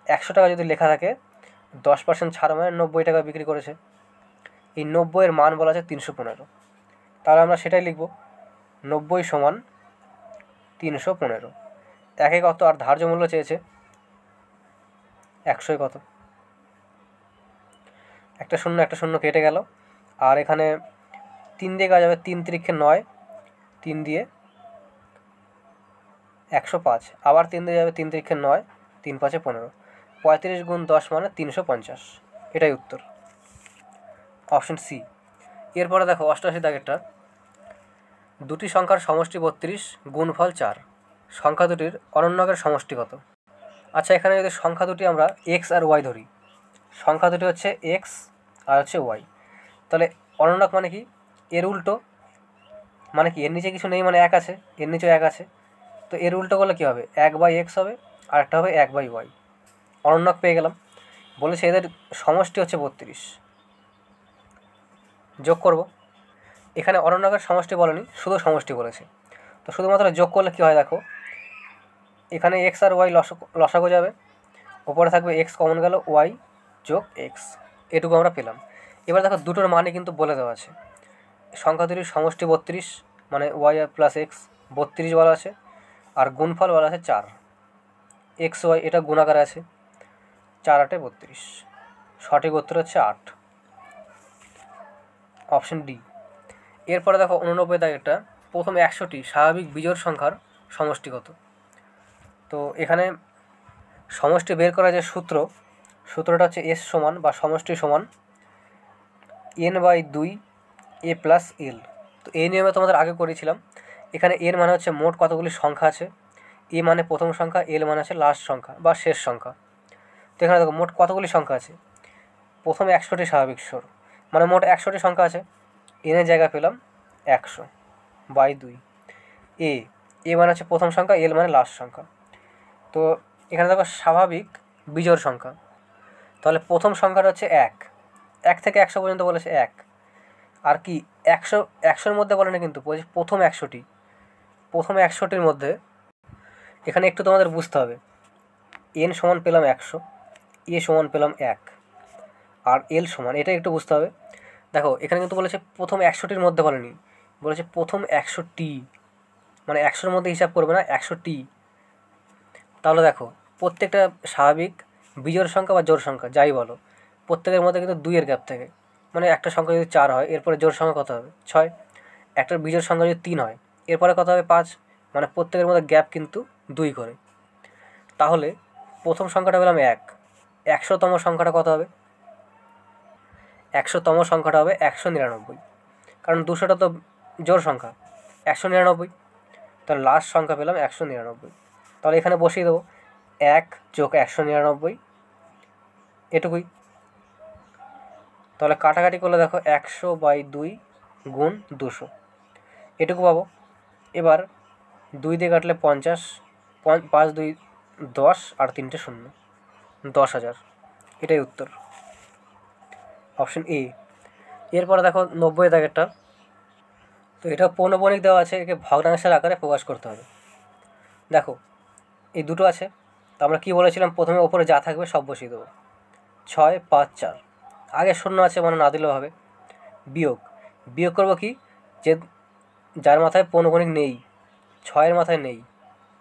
100 টাকা যদি লেখা থাকে, 10% ছাড় মানে 90 টাকা বিক্রি করেছে। এই 90-এর মান বলা আছে 315। তাহলে আমরা সেটাই লিখব, 90 সমান 315। একে কত আর ধার্য মূল্য চেয়েছে 100 কত? একটা শূন্য কেটে গেল, আর এখানে 3 দিয়ে কাজ যাবে, 3 3 9, 3 দিয়ে 105, আবার 3 দিয়ে যাবে, 3 3 9, 3 5 15, 35 গুণ 10 মানে 350। এটাই উত্তর, অপশন সি। এরপরে দেখো 88 দাগেরটা, দুটি সংখ্যার সমষ্টি 32, গুণফল 4, সংখ্যা দুটির অনন্যকের সমষ্টি কত? আচ্ছা, এখানে যদি সংখ্যা দুটি আমরা এক্স আর ওয়াই ধরি, সংখ্যা দুটি হচ্ছে এক্স আর হচ্ছে ওয়াই, তাহলে অনন্যক মানে কি? এর উল্টো, মানে কি এর নিচে কিছু নেই মানে 1 আছে, এর নিচেও 1 আছে, তো এর উল্টো করলে কী হবে? 1/x হবে, আর একটা হবে 1/y। অনন্যক পেয়ে গেলাম। বলেছে এদের সমষ্টি হচ্ছে 32, যোগ করব। এখানে অনন্যকের সমষ্টি বলেনি, শুধু সমষ্টি বলেছে, তো শুধুমাত্র যোগ করলে কী হয় দেখো, এখানে এক্স আর ওয়াই লসাগু যাবে, ওপরে থাকবে এক্স কমন গেল, ওয়াই যোগ এক্স, এটুকু আমরা পেলাম। এবার দেখো দুটোর মানে কিন্তু বলে দেওয়া আছে, সংখ্যা দুটির সমষ্টি 32 মানে ওয়াই প্লাস এক্স 32 বলা আছে, আর গুণফল বলা আছে 4, এক্স ওয়াই এটা গুণাকারে আছে, 4 8 32। সঠিক উত্তর হচ্ছে 8, অপশন ডি। এরপরে দেখো 89 দাগেরটা, প্রথম 100টি স্বাভাবিক বিজোড় সংখ্যার সমষ্টি কত? তো এখানে সমষ্টি বের করার যে সূত্রটা হচ্ছে এস সমান বা সমষ্টি সমান n/2 a প্লাস এল। তো এই নিয়মে তোমাদের আগে করেছিলাম। এখানে এর মানে হচ্ছে মোট কতগুলি সংখ্যা আছে, এ মানে প্রথম সংখ্যা, এল মানে আছে লাস্ট সংখ্যা বা শেষ সংখ্যা। তো এখানে দেখো মোট কতগুলি সংখ্যা আছে, প্রথমে 100টি স্বাভাবিক স্বর, মানে মোট 100টি সংখ্যা আছে, এনের জায়গা পেলাম 100/2। এ মানে হচ্ছে প্রথম সংখ্যা, এল মানে লাস্ট সংখ্যা। তো এখানে দেখো স্বাভাবিক বিজোড় সংখ্যা, তাহলে প্রথম সংখ্যাটা হচ্ছে 1 থেকে 100 পর্যন্ত বলেছে 1, আর কি 100-100-র মধ্যে বলে না কিন্তু, বলছে প্রথম 100টি, প্রথম 100টির মধ্যে এখানে একটু তোমাদের বুঝতে হবে, এন সমান পেলাম 100, এ সমান পেলাম 1, আর এল সমান, এটা একটু বুঝতে হবে। দেখো এখানে কিন্তু বলেছে প্রথম 100টির মধ্যে বলেনি, বলেছে প্রথম 100টি, মানে 100-র মধ্যে হিসাব করবে না, 100টি। তাহলে দেখো প্রত্যেকটা স্বাভাবিক বিজোড় সংখ্যা বা জোড় সংখ্যা যাই বলো, প্রত্যেকের মধ্যে কিন্তু 2-এর গ্যাপ থাকে, মানে একটা সংখ্যা যদি 4 হয় এরপরে জোড় সংখ্যা কত হবে? 6। একটা বিজোড় সংখ্যা যদি 3 হয় এরপরে কত হবে? 5, মানে প্রত্যেকের মধ্যে গ্যাপ কিন্তু 2 করে। তাহলে প্রথম সংখ্যাটা পেলাম 1, 100তম সংখ্যাটা কত হবে? 100তম সংখ্যাটা হবে 199, কারণ 200টা তো জোড় সংখ্যা, 199, তাহলে লাস্ট সংখ্যা পেলাম 199। তাহলে এখানে বসিয়ে দেবো 1 যোগ 199, এটুকুই। তাহলে কাটাকাটি করলে দেখো 100/2 গুণ 200, এটুকু পাবো। এবার 2 দিয়ে কাটলে 50, 5 2 10, আর 3টে 0, 10,000। এটাই উত্তর, অপশন এ। এরপরে দেখো 90 দাগেরটা, তো এটা পৌনঃপুনিক দেওয়া আছে, একে ভগ্নাংশের আকারে প্রকাশ করতে হবে। দেখো এই দুটো আছে, তো আমরা কী বলেছিলাম, প্রথমে ওপরে যা থাকবে সব বসিয়ে দেবো। 6, 5, 4, আগে শূন্য আছে মানে না দিলেও হবে। বিয়োগ বিয়োগ করবো কি, যে যার মাথায় পৌনঃপুনিক নেই, 6-এর মাথায় নেই,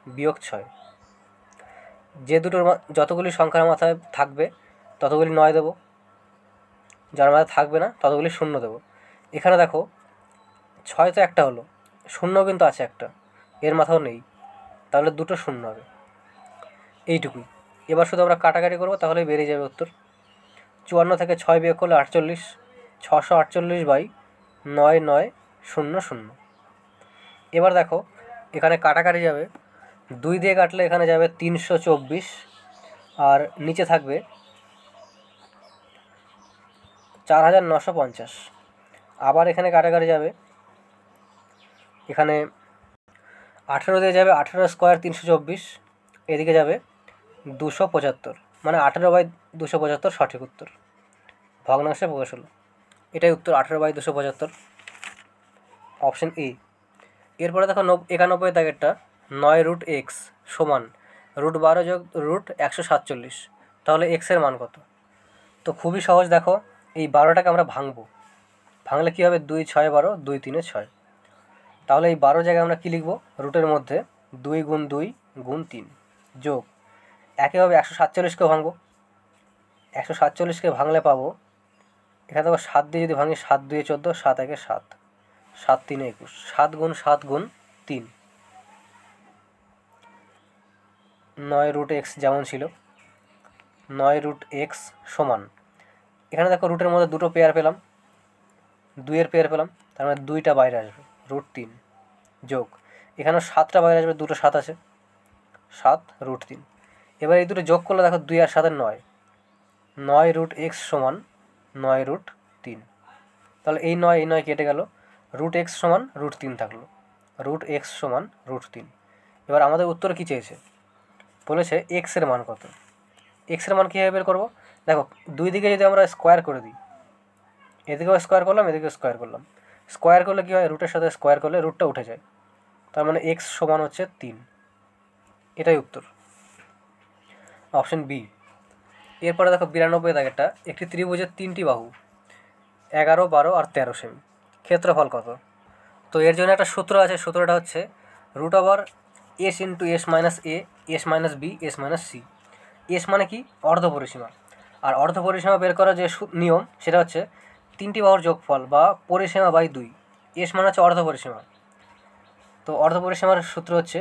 বিয়োগ 6। যে দুটোর যতগুলি সংখ্যার মাথায় থাকবে ততগুলি 9 দেবো, যার মাথায় থাকবে না ততগুলি 0 দেবো। এখানে দেখো 6 তো একটা হলো, 0 কিন্তু আছে একটা, এর মাথাও নেই, তাহলে দুটো 0 হবে। এইটুকুই। এবার শুধু আমরা কাটাকাটি করবো, তাহলেই বেরিয়ে যাবে উত্তর। 54 থেকে 6 বিয়োগ করলে 48, 648/9, 9, 0, 0। এবার দেখো এখানে কাটাকাটি যাবে, 2 দিয়ে কাটলে এখানে যাবে 324, আর নিচে থাকবে 4950। আবার এখানে কাটাকাটি যাবে, এখানে 18 দিয়ে যাবে 18 স্কোয়ার 324, এদিকে যাবে 275, মানে 18/275 সঠিক উত্তর। ভগ্নাংশে প্রকাশ হলো, এটাই উত্তর, 18/275, অপশন এ। এরপরে দেখো 91 দাগেরটা, 9√x সমান √12 যোগ √147, তাহলে এক্সের মান কত? তো খুবই সহজ, দেখো এই 12টাকে আমরা ভাঙবো, ভাঙলে কী হবে, 2, 6, 12, 2, 3, 6। তাহলে এই 12 জায়গায় আমরা কী লিখব, রুটের মধ্যে 2 গুণ 2 গুণ 3 যোগ, একইভাবে 147কেও ভাঙবো, 147কে ভাঙলে পাবো, এখানে দেখো 7 দিয়ে যদি ভাঙি, 7 2 14, 7 1 7, 7 3 21, 7 গুণ 7 গুণ 3, 9√x যেমন ছিল, 9√x সমান, এখানে দেখো রুটের মধ্যে দুটো পেয়ার পেলাম, 2-এর পেয়ার পেলাম, তার মানে 2টা বাইরে আসবে, √3 যোগ, এখানেও 7টা বাইরে আসবে, দুটো 7 আছে, 7√3। এবার এই দুটো যোগ করলে দেখো 2 আর 7 9, 9√x সমান 9√3। তাহলে এই 9 কেটে গেল, √x সমান √3 থাকলো, √x সমান √3। এবার আমাদের উত্তরে কী চেয়েছে, বলেছে এক্সের মান কত। এক্সের মান কীভাবে বের করবো, দেখো 2 দিকে যদি আমরা স্কোয়ার করে দিই, এদিকেও স্কোয়ার করলাম, এদিকেও স্কোয়ার করলাম, স্কোয়ার করলে কী হয়, রুটের সাথে স্কোয়ার করলে রুটটা উঠে যায়, তার মানে এক্স সমান হচ্ছে 3, এটাই উত্তর, অপশন বি। এরপরে দেখো 92 দাগেরটা, একটি ত্রিভুজের 3টি বাহু 11, 12 আর 13 সেমি, ক্ষেত্রফল কত? তো এর জন্য একটা সূত্র আছে, সূত্রটা হচ্ছে √s × s - a, s - b, s - c। S মানে কি, অর্ধ পরিসীমা, আর অর্ধ পরিসীমা বের করার যে নিয়ম সেটা হচ্ছে 3টি বাহুর যোগফল বা পরিসীমা বাই 2। এস মানে হচ্ছে অর্ধ পরিসীমা, তো অর্ধ পরিসীমার সূত্র হচ্ছে,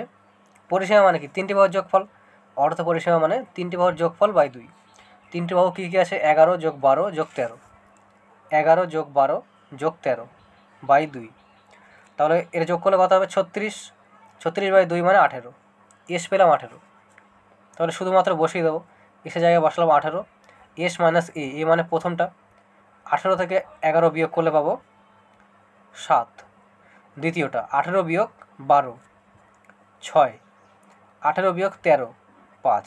পরিসীমা মানে কি 3টি বাহুর যোগফল, অর্ধ পরিসীমা মানে 3টি বাহুর যোগফল বাই 2। 3টি বাহু কী কী আছে, 11 + 12 + 13, 11 + 12 + 13 বাই 2, তাহলে এর যোগ করলে কত হবে, 36, 36/2 মানে 18, এস পেলাম 18, তাহলে শুধুমাত্র বসিয়ে দেবো, এসে জায়গায় বসালাম 18, s - a, মানে প্রথমটা, 18 থেকে 11 বিয়োগ করলে পাবো 7, দ্বিতীয়টা 18 বিয়োগ 12 6, 18 বিয়োগ 13 5।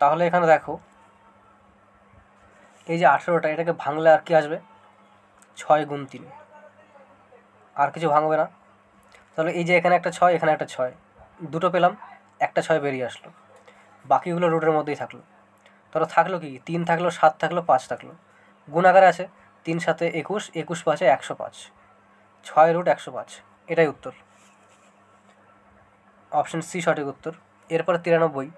তাহলে এখানে দেখো এই যে 18টা, এটাকে ভাঙলে আর কি আসবে, 6 গুণ 3, আর কিছু ভাঙবে না। তাহলে এই যে এখানে একটা 6, এখানে একটা 6, দুটো পেলাম, একটা 6 বেরিয়ে আসলো, বাকিগুলো রুটের মধ্যেই থাকলো। তাহলে থাকলো কি, 3 থাকলো, 7 থাকলো, 5 থাকলো, গুণাকারে আছে, 3 7 21, 21 5 105, 6√105, এটাই উত্তর, অপশন সি সঠিক উত্তর। এরপরে 93,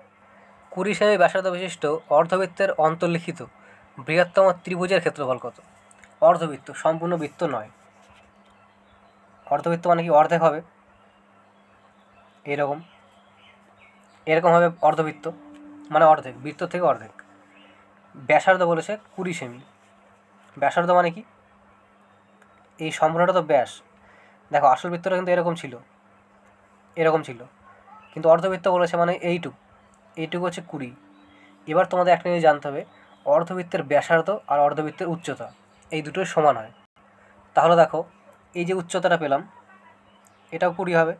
20 সেমি ব্যাসার্ধ বিশিষ্ট অর্ধবৃত্তের অন্তর্লিখিত বৃহত্তম ত্রিভুজের ক্ষেত্রফল কত? অর্ধবৃত্ত, সম্পূর্ণ বৃত্ত নয়, অর্ধবৃত্ত মানে কি, অর্ধেক হবে, এরকম হবে অর্ধবৃত্ত, মানে অর্ধেক, বৃত্ত থেকে অর্ধেক। ব্যাসার্ধ বলেছে 20 সেমি, ব্যাসার্ধ মানে কি, এই সম্পূর্ণটা তো ব্যাস, দেখো আসল বৃত্তটা কিন্তু এরকম ছিল, কিন্তু অর্ধবৃত্ত বলেছে মানে এইটুকু হচ্ছে 20। এবার তোমাদের একটা জিনিস জানতে হবে, অর্ধবৃত্তের ব্যাসার্ধ আর অর্ধবৃত্তের উচ্চতা এই দুটোই সমান হয়। তাহলে দেখো এই যে উচ্চতাটা পেলাম, এটাও 20 হবে,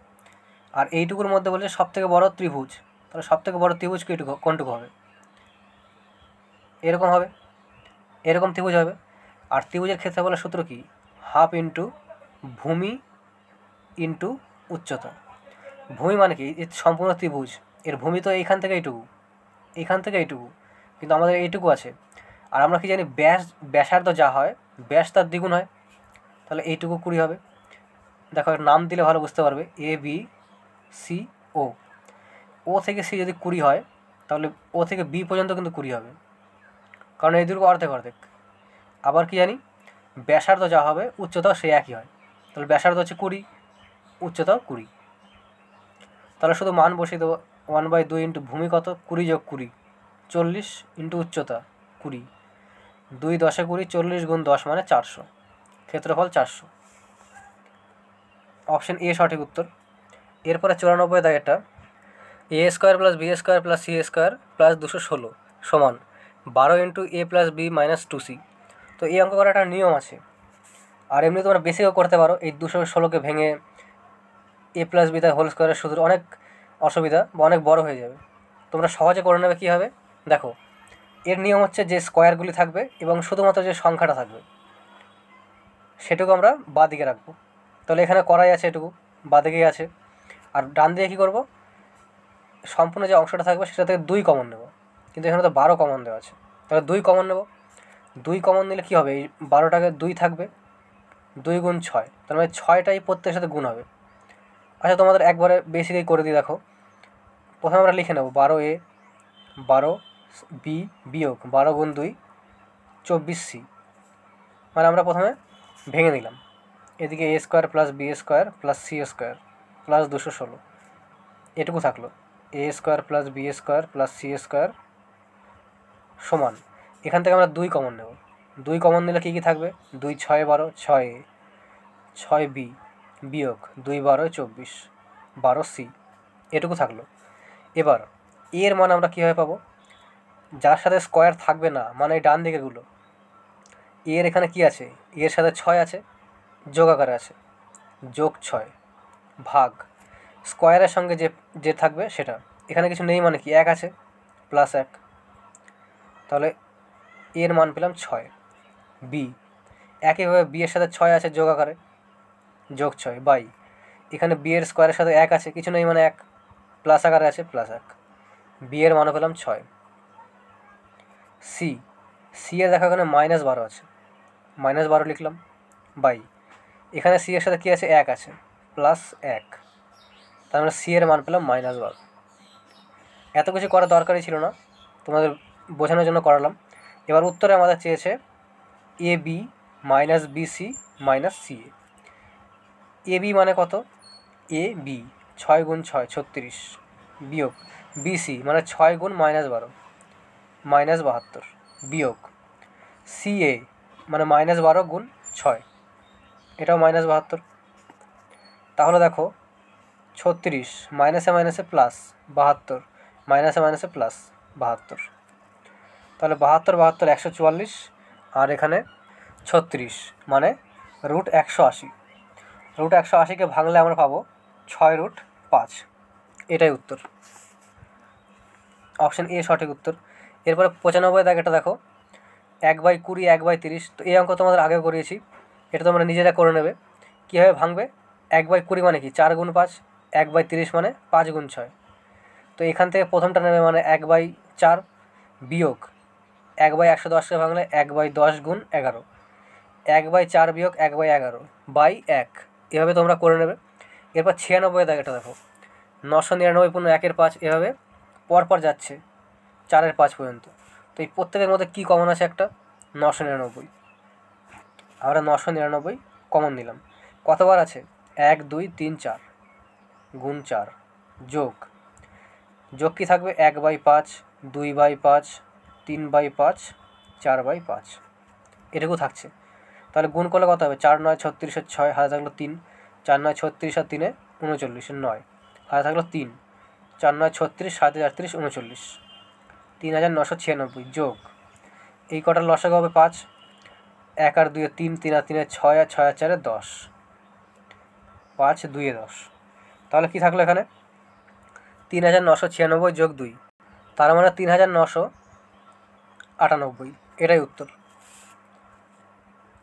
আর এইটুকুর মধ্যে বলেছে সবথেকে বড় ত্রিভুজ, তাহলে সবথেকে বড় ত্রিভুজ কোনটুকু হবে, এরকম ত্রিভুজ হবে। আর ত্রিভুজের ক্ষেত্রফলের সূত্র কি, হাফ ইন্টু ভূমি ইন্টু উচ্চতা। ভূমি মানে কি, সম্পূর্ণ ত্রিভুজ, এর ভূমি তো এইখান থেকে এইটুকু, এইখান থেকে এইটুকু, কিন্তু আমাদের এইটুকু আছে। আর আমরা কি জানি, ব্যাসার্ধ যা হয় ব্যাস তার দ্বিগুণ হয়, তাহলে এইটুকু 20 হবে। দেখো নাম দিলে ভালো বুঝতে পারবে, এ বি সি ও, ও থেকে সি যদি 20 হয় তাহলে ও থেকে বি পর্যন্ত কিন্তু 20 হবে, কারণ এই দুটো অর্ধেক অর্ধেক। আবার কি জানি, ব্যাসার্ধ যা হবে উচ্চতাও সেই একই হয়, তাহলে ব্যাসার্ধ হচ্ছে 20, উচ্চতাও 20। তাহলে শুধু মান বসিয়ে দেবো, 1/2 ইন্টু ভূমি কত, 20 যোগ 20 40 ইন্টু উচ্চতা 20, 2 10 20, 40 গুণ 10 মানে 400, ক্ষেত্রফল 400। অপশন এ সঠিক উত্তর। এরপরে 94 দাগেরটা, a square plus b square plus c square plus 216 সমান 12 into a plus b minus 2c। তো এই অঙ্ক করার একটা নিয়ম আছে, আর এমনি তোমরা বেসিকও করতে পারো। এই 216কে ভেঙে এ প্লাস বি তার হোল স্কোয়ারের সূত্র অনেক অসুবিধা বা অনেক বড় হয়ে যাবে, তোমরা সহজে করে নেবে। কী হবে দেখো, এর নিয়ম হচ্ছে যে স্কোয়ারগুলি থাকবে এবং শুধুমাত্র যে সংখ্যাটা থাকবে সেটুকু আমরা বাঁ দিকে রাখবো। তাহলে এখানে করাই আছে, এটুকু বাঁ দিকেই আছে। আর ডান দিকে কী করবো, সম্পূর্ণ যে অংশটা থাকবে সেটা থেকে 2 কমন নেব, কিন্তু এখানে তো 12 কমন দেওয়া আছে, তাহলে 2 কমন নেব। 2 কমন নিলে কী হবে, এই 12টাকে 2 থাকবে, 2 গুণ 6, তার মানে 6টাই প্রত্যেকের সাথে গুণ হবে। আচ্ছা তোমাদের একবারে বেসিকই করে দিই, দেখো প্রথমে আমরা লিখে নেব 12a, 12b বিয়োগ 12 গুণ 2 24c, মানে আমরা প্রথমে ভেঙে নিলাম। এদিকে a square plus b square plus c square plus 216, এটুকু থাকলো a square plus b square plus c square সমান, এখান থেকে আমরা 2 কমন নেব। 2 কমন নিলে কী কী থাকবে, 2 6 12, 6a, 6b বিয়োগ 2 12 24, 12c, এটুকু থাকলো। এবার এর মান আমরা কীভাবে পাবো, যার সাথে স্কোয়ার থাকবে না, মানে এই ডান দিকেরগুলো, এর এখানে কি আছে, এর সাথে 6 আছে, যোগ আকারে আছে, যোগ 6 ভাগ স্কোয়ারের সঙ্গে যে যে থাকবে সেটা, এখানে কিছু নেই মানে কি 1 আছে, প্লাস 1, তাহলে এর মান পেলাম 6। বি একইভাবে বি এর সাথে 6 আছে যোগ আকারে, যোগ 6 বাই এখানে বি এর স্কোয়ারের সাথে 1 আছে, কিছু নেই মানে 1, প্লাস আকারে আছে, প্লাস 1, বি এর মানও পেলাম 6। সি, সি এর দেখো এখানে -12 আছে, -12 লিখলাম বাই এখানে সি এর সাথে কী আছে, 1 আছে, প্লাস 1, তার মানে সি এর মান পেলাম -12। এত কিছু করার দরকারই ছিল না, তোমাদের বোঝানোর জন্য করালাম। এবার উত্তরে আমাদের চেয়েছে a b minus bc minus c a. A b মানে কত, এ বি 6 গুণ 6 36 বিয়োগ বিসি মানে 6 গুণ -12 -72 বিয়োগ সি এ মানে -12 গুণ 6, এটাও -72। তাহলে দেখো 36 মাইনাসে মাইনাসে প্লাস 72, মাইনাসে মাইনাসে প্লাস 72, তাহলে 72 72 144, আর এখানে 36 মানে √180। √180কে ভাঙলে আমরা পাবো 6√5, এটাই উত্তর। অপশন এ সঠিক উত্তর। এরপরে 95 দাগেটা দেখো, 1/20 1/30, তো এই অঙ্ক তোমাদের আগেও করিয়েছি, এটা তোমরা নিজেরা করে নেবে। কীভাবে ভাঙবে, 1/20 মানে কি 4 গুণ 5, 1/30 মানে 5 গুণ 6, তো এখান থেকে প্রথমটা নেবে মানে 1/4 বিয়োগ 1/110কে ভাঙলে 1/10 গুণ 11, 1/4 বিয়োগ 1/11 বাই 1, এভাবে তোমরা করে নেবে। এরপর 96 দাগেটা দেখো, 999 পূর্ণ 1-এর 5, এভাবে পরপর যাচ্ছে 4-এর 5 পর্যন্ত। তো এই প্রত্যেকের মধ্যে কী কমন আছে, একটা 999, আমরা 999 কমন নিলাম। কতবার আছে, 1 2 3 4 গুণ 4 যোগ যোগ কী থাকবে, 1/5 2/5 3/5 4/5, এটুকু থাকছে। তাহলে গুণ করলে কত হবে, 4 9 36 6, হাতে থাকলো 3, 4 9 36 আর 3 39 9, হাতে থাকলো 3, 4 9 36 7 38 39, 3996 যোগ এই কটার লসাগু হবে 5, 1 আর 2 3, 3 আর 3 6, আর 6 আর 4 10, 5 2 10, তাহলে কী থাকলো এখানে 3996 যোগ 2, তার মানে 3998, এটাই উত্তর।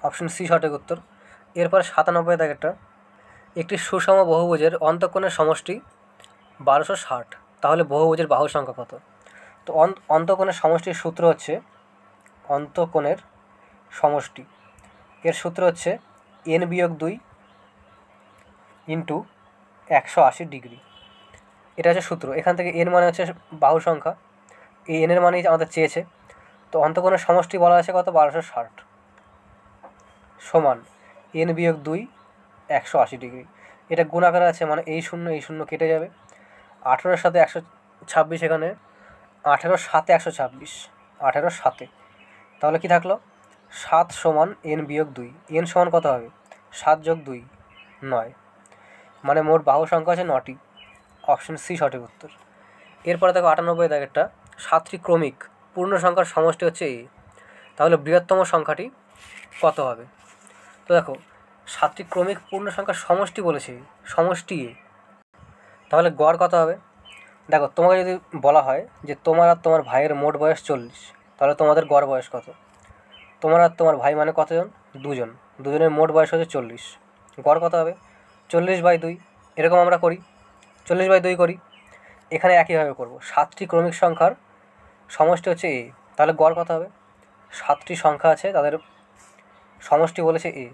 অপশন সি সঠিক উত্তর। এরপর 97 দাগেরটা, একটি সুষম বহুভুজের অন্তঃকোণের সমষ্টি 1260, তাহলে বহুভুজের বাহুর সংখ্যা কত? তো অন্তঃকোণের সমষ্টির সূত্র হচ্ছে, অন্তঃকোণের সমষ্টি এর সূত্র হচ্ছে n-2 ইন্টু 180 ডিগ্রি। এটা হচ্ছে সূত্র। এখান থেকে n মানে হচ্ছে বাহুর সংখ্যা, এই n এর মানেই আমাদের চেয়েছে। তো অন্তঃকোণের সমষ্টি বলা আছে কত? 1260 সমান n-2 180 ডিগ্রি। এটা গুণাকারে আছে, মানে এই শূন্য কেটে যাবে। 18-এর সাথে 126, এখানে 18-র সাথে 126, 18-র সাথে, তাহলে কি থাকলো? 7 সমান n-2। n সমান কত হবে? 7 যোগ 2 9, মানে মোট বাহু সংখ্যা আছে 9টি। অপশন সি সঠিক উত্তর। এরপরে দেখো 98 দাগেরটা, 7টি ক্রমিক পূর্ণ সংখ্যার সমষ্টি হচ্ছে এ, তাহলে বৃহত্তম সংখ্যাটি কত হবে? তো দেখো 7টি ক্রমিক পূর্ণ সংখ্যার সমষ্টি বলেছে, সমষ্টি এ, তাহলে গড় কত হবে? দেখো তোমাকে যদি বলা হয় যে তোমার আর তোমার ভাইয়ের মোট বয়স 40, তাহলে তোমাদের গড় বয়স কত? তোমার আর তোমার ভাই মানে কতজন? দুজন, দুজনের মোট বয়স হচ্ছে 40, গড় কত হবে? 40/2। এরকম আমরা করি, 40/2 করি। এখানে একইভাবে করব। 7টি ক্রমিক সংখ্যার সমষ্টি হচ্ছে এ, তাহলে গড় কত হবে? 7টি সংখ্যা আছে, তাদের সমষ্টি বলেছে এ,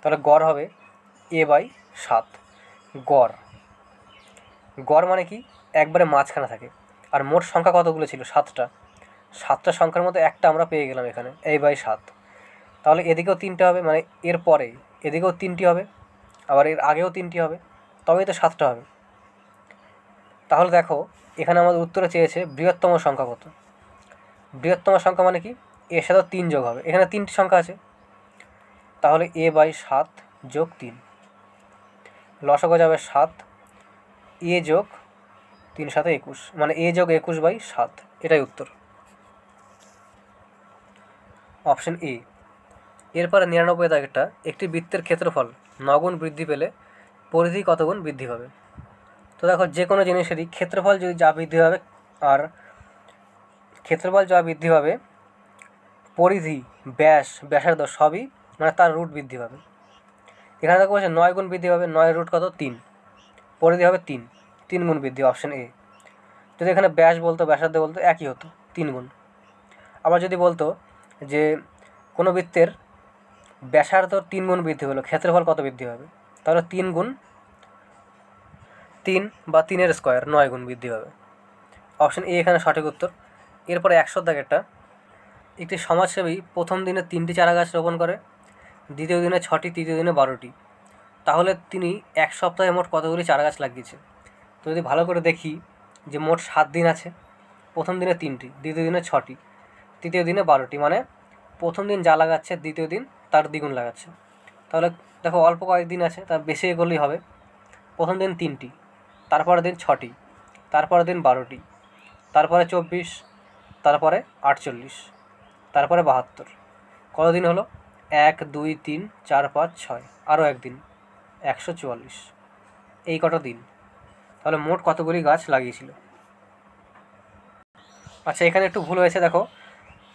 তাহলে গড় হবে a/7। গড়, গড় মানে কি? একবারে মাঝখানে থাকে। আর মোট সংখ্যা কতগুলো ছিল? 7টা। 7টা সংখ্যার মধ্যে একটা আমরা পেয়ে গেলাম এখানে, a/7। তাহলে এদিকেও 3টে হবে, মানে এর পরে এদিকেও 3টি হবে, আবার এর আগেও 3টি হবে, তবেই তো 7টা হবে। তাহলে দেখো এখানে আমাদের উত্তরে চেয়েছে বৃহত্তম সংখ্যা কত। বৃহত্তম সংখ্যা মানে কি? এর সাথে 3 যোগ হবে, এখানে 3টি সংখ্যা আছে, তাহলে a/7 যোগ 3, লসাগু যাবে 7, a যোগ 3 7 21, মানে a যোগ 21/7, এটাই উত্তর, অপশন এ। এরপরে 99 দাগেরটা, একটি বৃত্তের ক্ষেত্রফল 9 গুণ বৃদ্ধি পেলে পরিধি কত গুণ বৃদ্ধি পাবে? তো দেখো যে কোনো জিনিসেরই ক্ষেত্রফল যদি যা বৃদ্ধি পাবে, আর ক্ষেত্রফল যা বৃদ্ধি পাবে, পরিধি, ব্যাসার্ধ সবই মানে তার রুট বৃদ্ধি পাবে। এখানে দেখো বলছে 9 গুণ বৃদ্ধি পাবে, 9 রুট কত? 3, পরিধি হবে 3 গুণ বৃদ্ধি, অপশন এ। যদি এখানে ব্যাস বলতো, ব্যাসার্ধ বলতো, একই হতো, 3 গুণ। আবার যদি বলতো যে কোনো বৃত্তের ব্যাসার্ধ 3 গুণ বৃদ্ধি হলো, ক্ষেত্রফল কত বৃদ্ধি হবে? তাহলে 3 গুণ 3 বা 3-এর স্কোয়ার, 9 গুণ বৃদ্ধি হবে, অপশন এ এখানে সঠিক উত্তর। এরপরে 100 দাগেরটা, একটি সমাজসেবী প্রথম দিনে 3টি চারা গাছ রোপণ করে, দ্বিতীয় দিনে 6টি, তৃতীয় দিনে 12টি, তাহলে তিনি 1 সপ্তাহে মোট কতগুলি চারা গাছ লাগিয়েছে? তো যদি ভালো করে দেখি যে মোট 7 দিন আছে, প্রথম দিনে 3টি, দ্বিতীয় দিনে 6টি, তৃতীয় দিনে 12টি, মানে প্রথম দিন যা লাগাচ্ছে দ্বিতীয় দিন তার দ্বিগুণ লাগাচ্ছে। তাহলে দেখো অল্প কয়েকদিন আছে, তার বেশি এগোলেই হবে। প্রথম দিন 3টি, তারপরের দিন 6টি, তারপরের দিন 12টি, তারপরে 24, তারপরে 48, তারপরে 72, কতদিন হলো? 1 2 3 4 5 6, আরও একদিন, 144, এই কত দিন? তাহলে মোট কতগুলি গাছ লাগিয়েছিল? আচ্ছা এখানে একটু ভুল হয়েছে, দেখো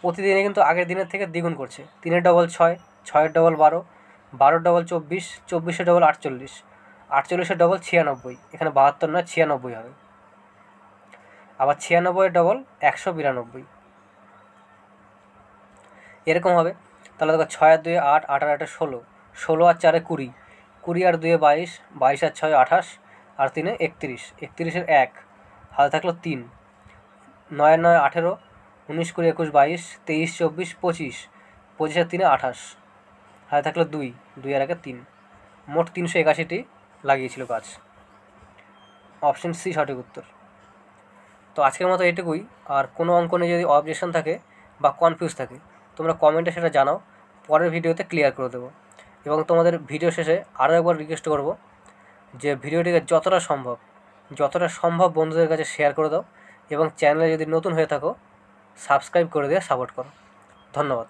প্রতিদিনে কিন্তু আগের দিনের থেকে দ্বিগুণ করছে। 3-এর ডবল 6, 6-এর ডবল 12, 12-এর ডবল 24, 24-এর ডবল 48, 48-এর ডবল 96, এখানে 72 নয় 96 হবে। আবার 96-এর ডবল 192, এরকম হবে। তাহলে দেখো 6 আর 2 8, 8 আর 8 16, 16 আর 4 20, 20 আর 2 22, 22 আর 6 28, আর 3 31, 31-এর 1, হাতে থাকলো 3, 9 আর 9 18, 19 20 21 22, 23 24 25, 25 আর 3 28, হাতে থাকলো 2, 2 আর 1 3, মোট 381টি লাগিয়েছিল গাছ, অপশন সি সঠিক উত্তর। তো আজকের মতো এটুকুই। আর কোনো অঙ্ক নিয়ে যদি অবজেকশন থাকে বা কনফিউজ থাকে, তোমরা কমেন্টে সেটা জানাও, পরের ভিডিওতে ক্লিয়ার করে দেবো। এবং তোমাদের ভিডিও শেষে আরও একবার রিকোয়েস্ট করব যে ভিডিওটিকে যতটা সম্ভব বন্ধুদের কাছে শেয়ার করে দাও, এবং চ্যানেলে যদি নতুন হয়ে থাকো সাবস্ক্রাইব করে দিয়ে সাপোর্ট করো। ধন্যবাদ।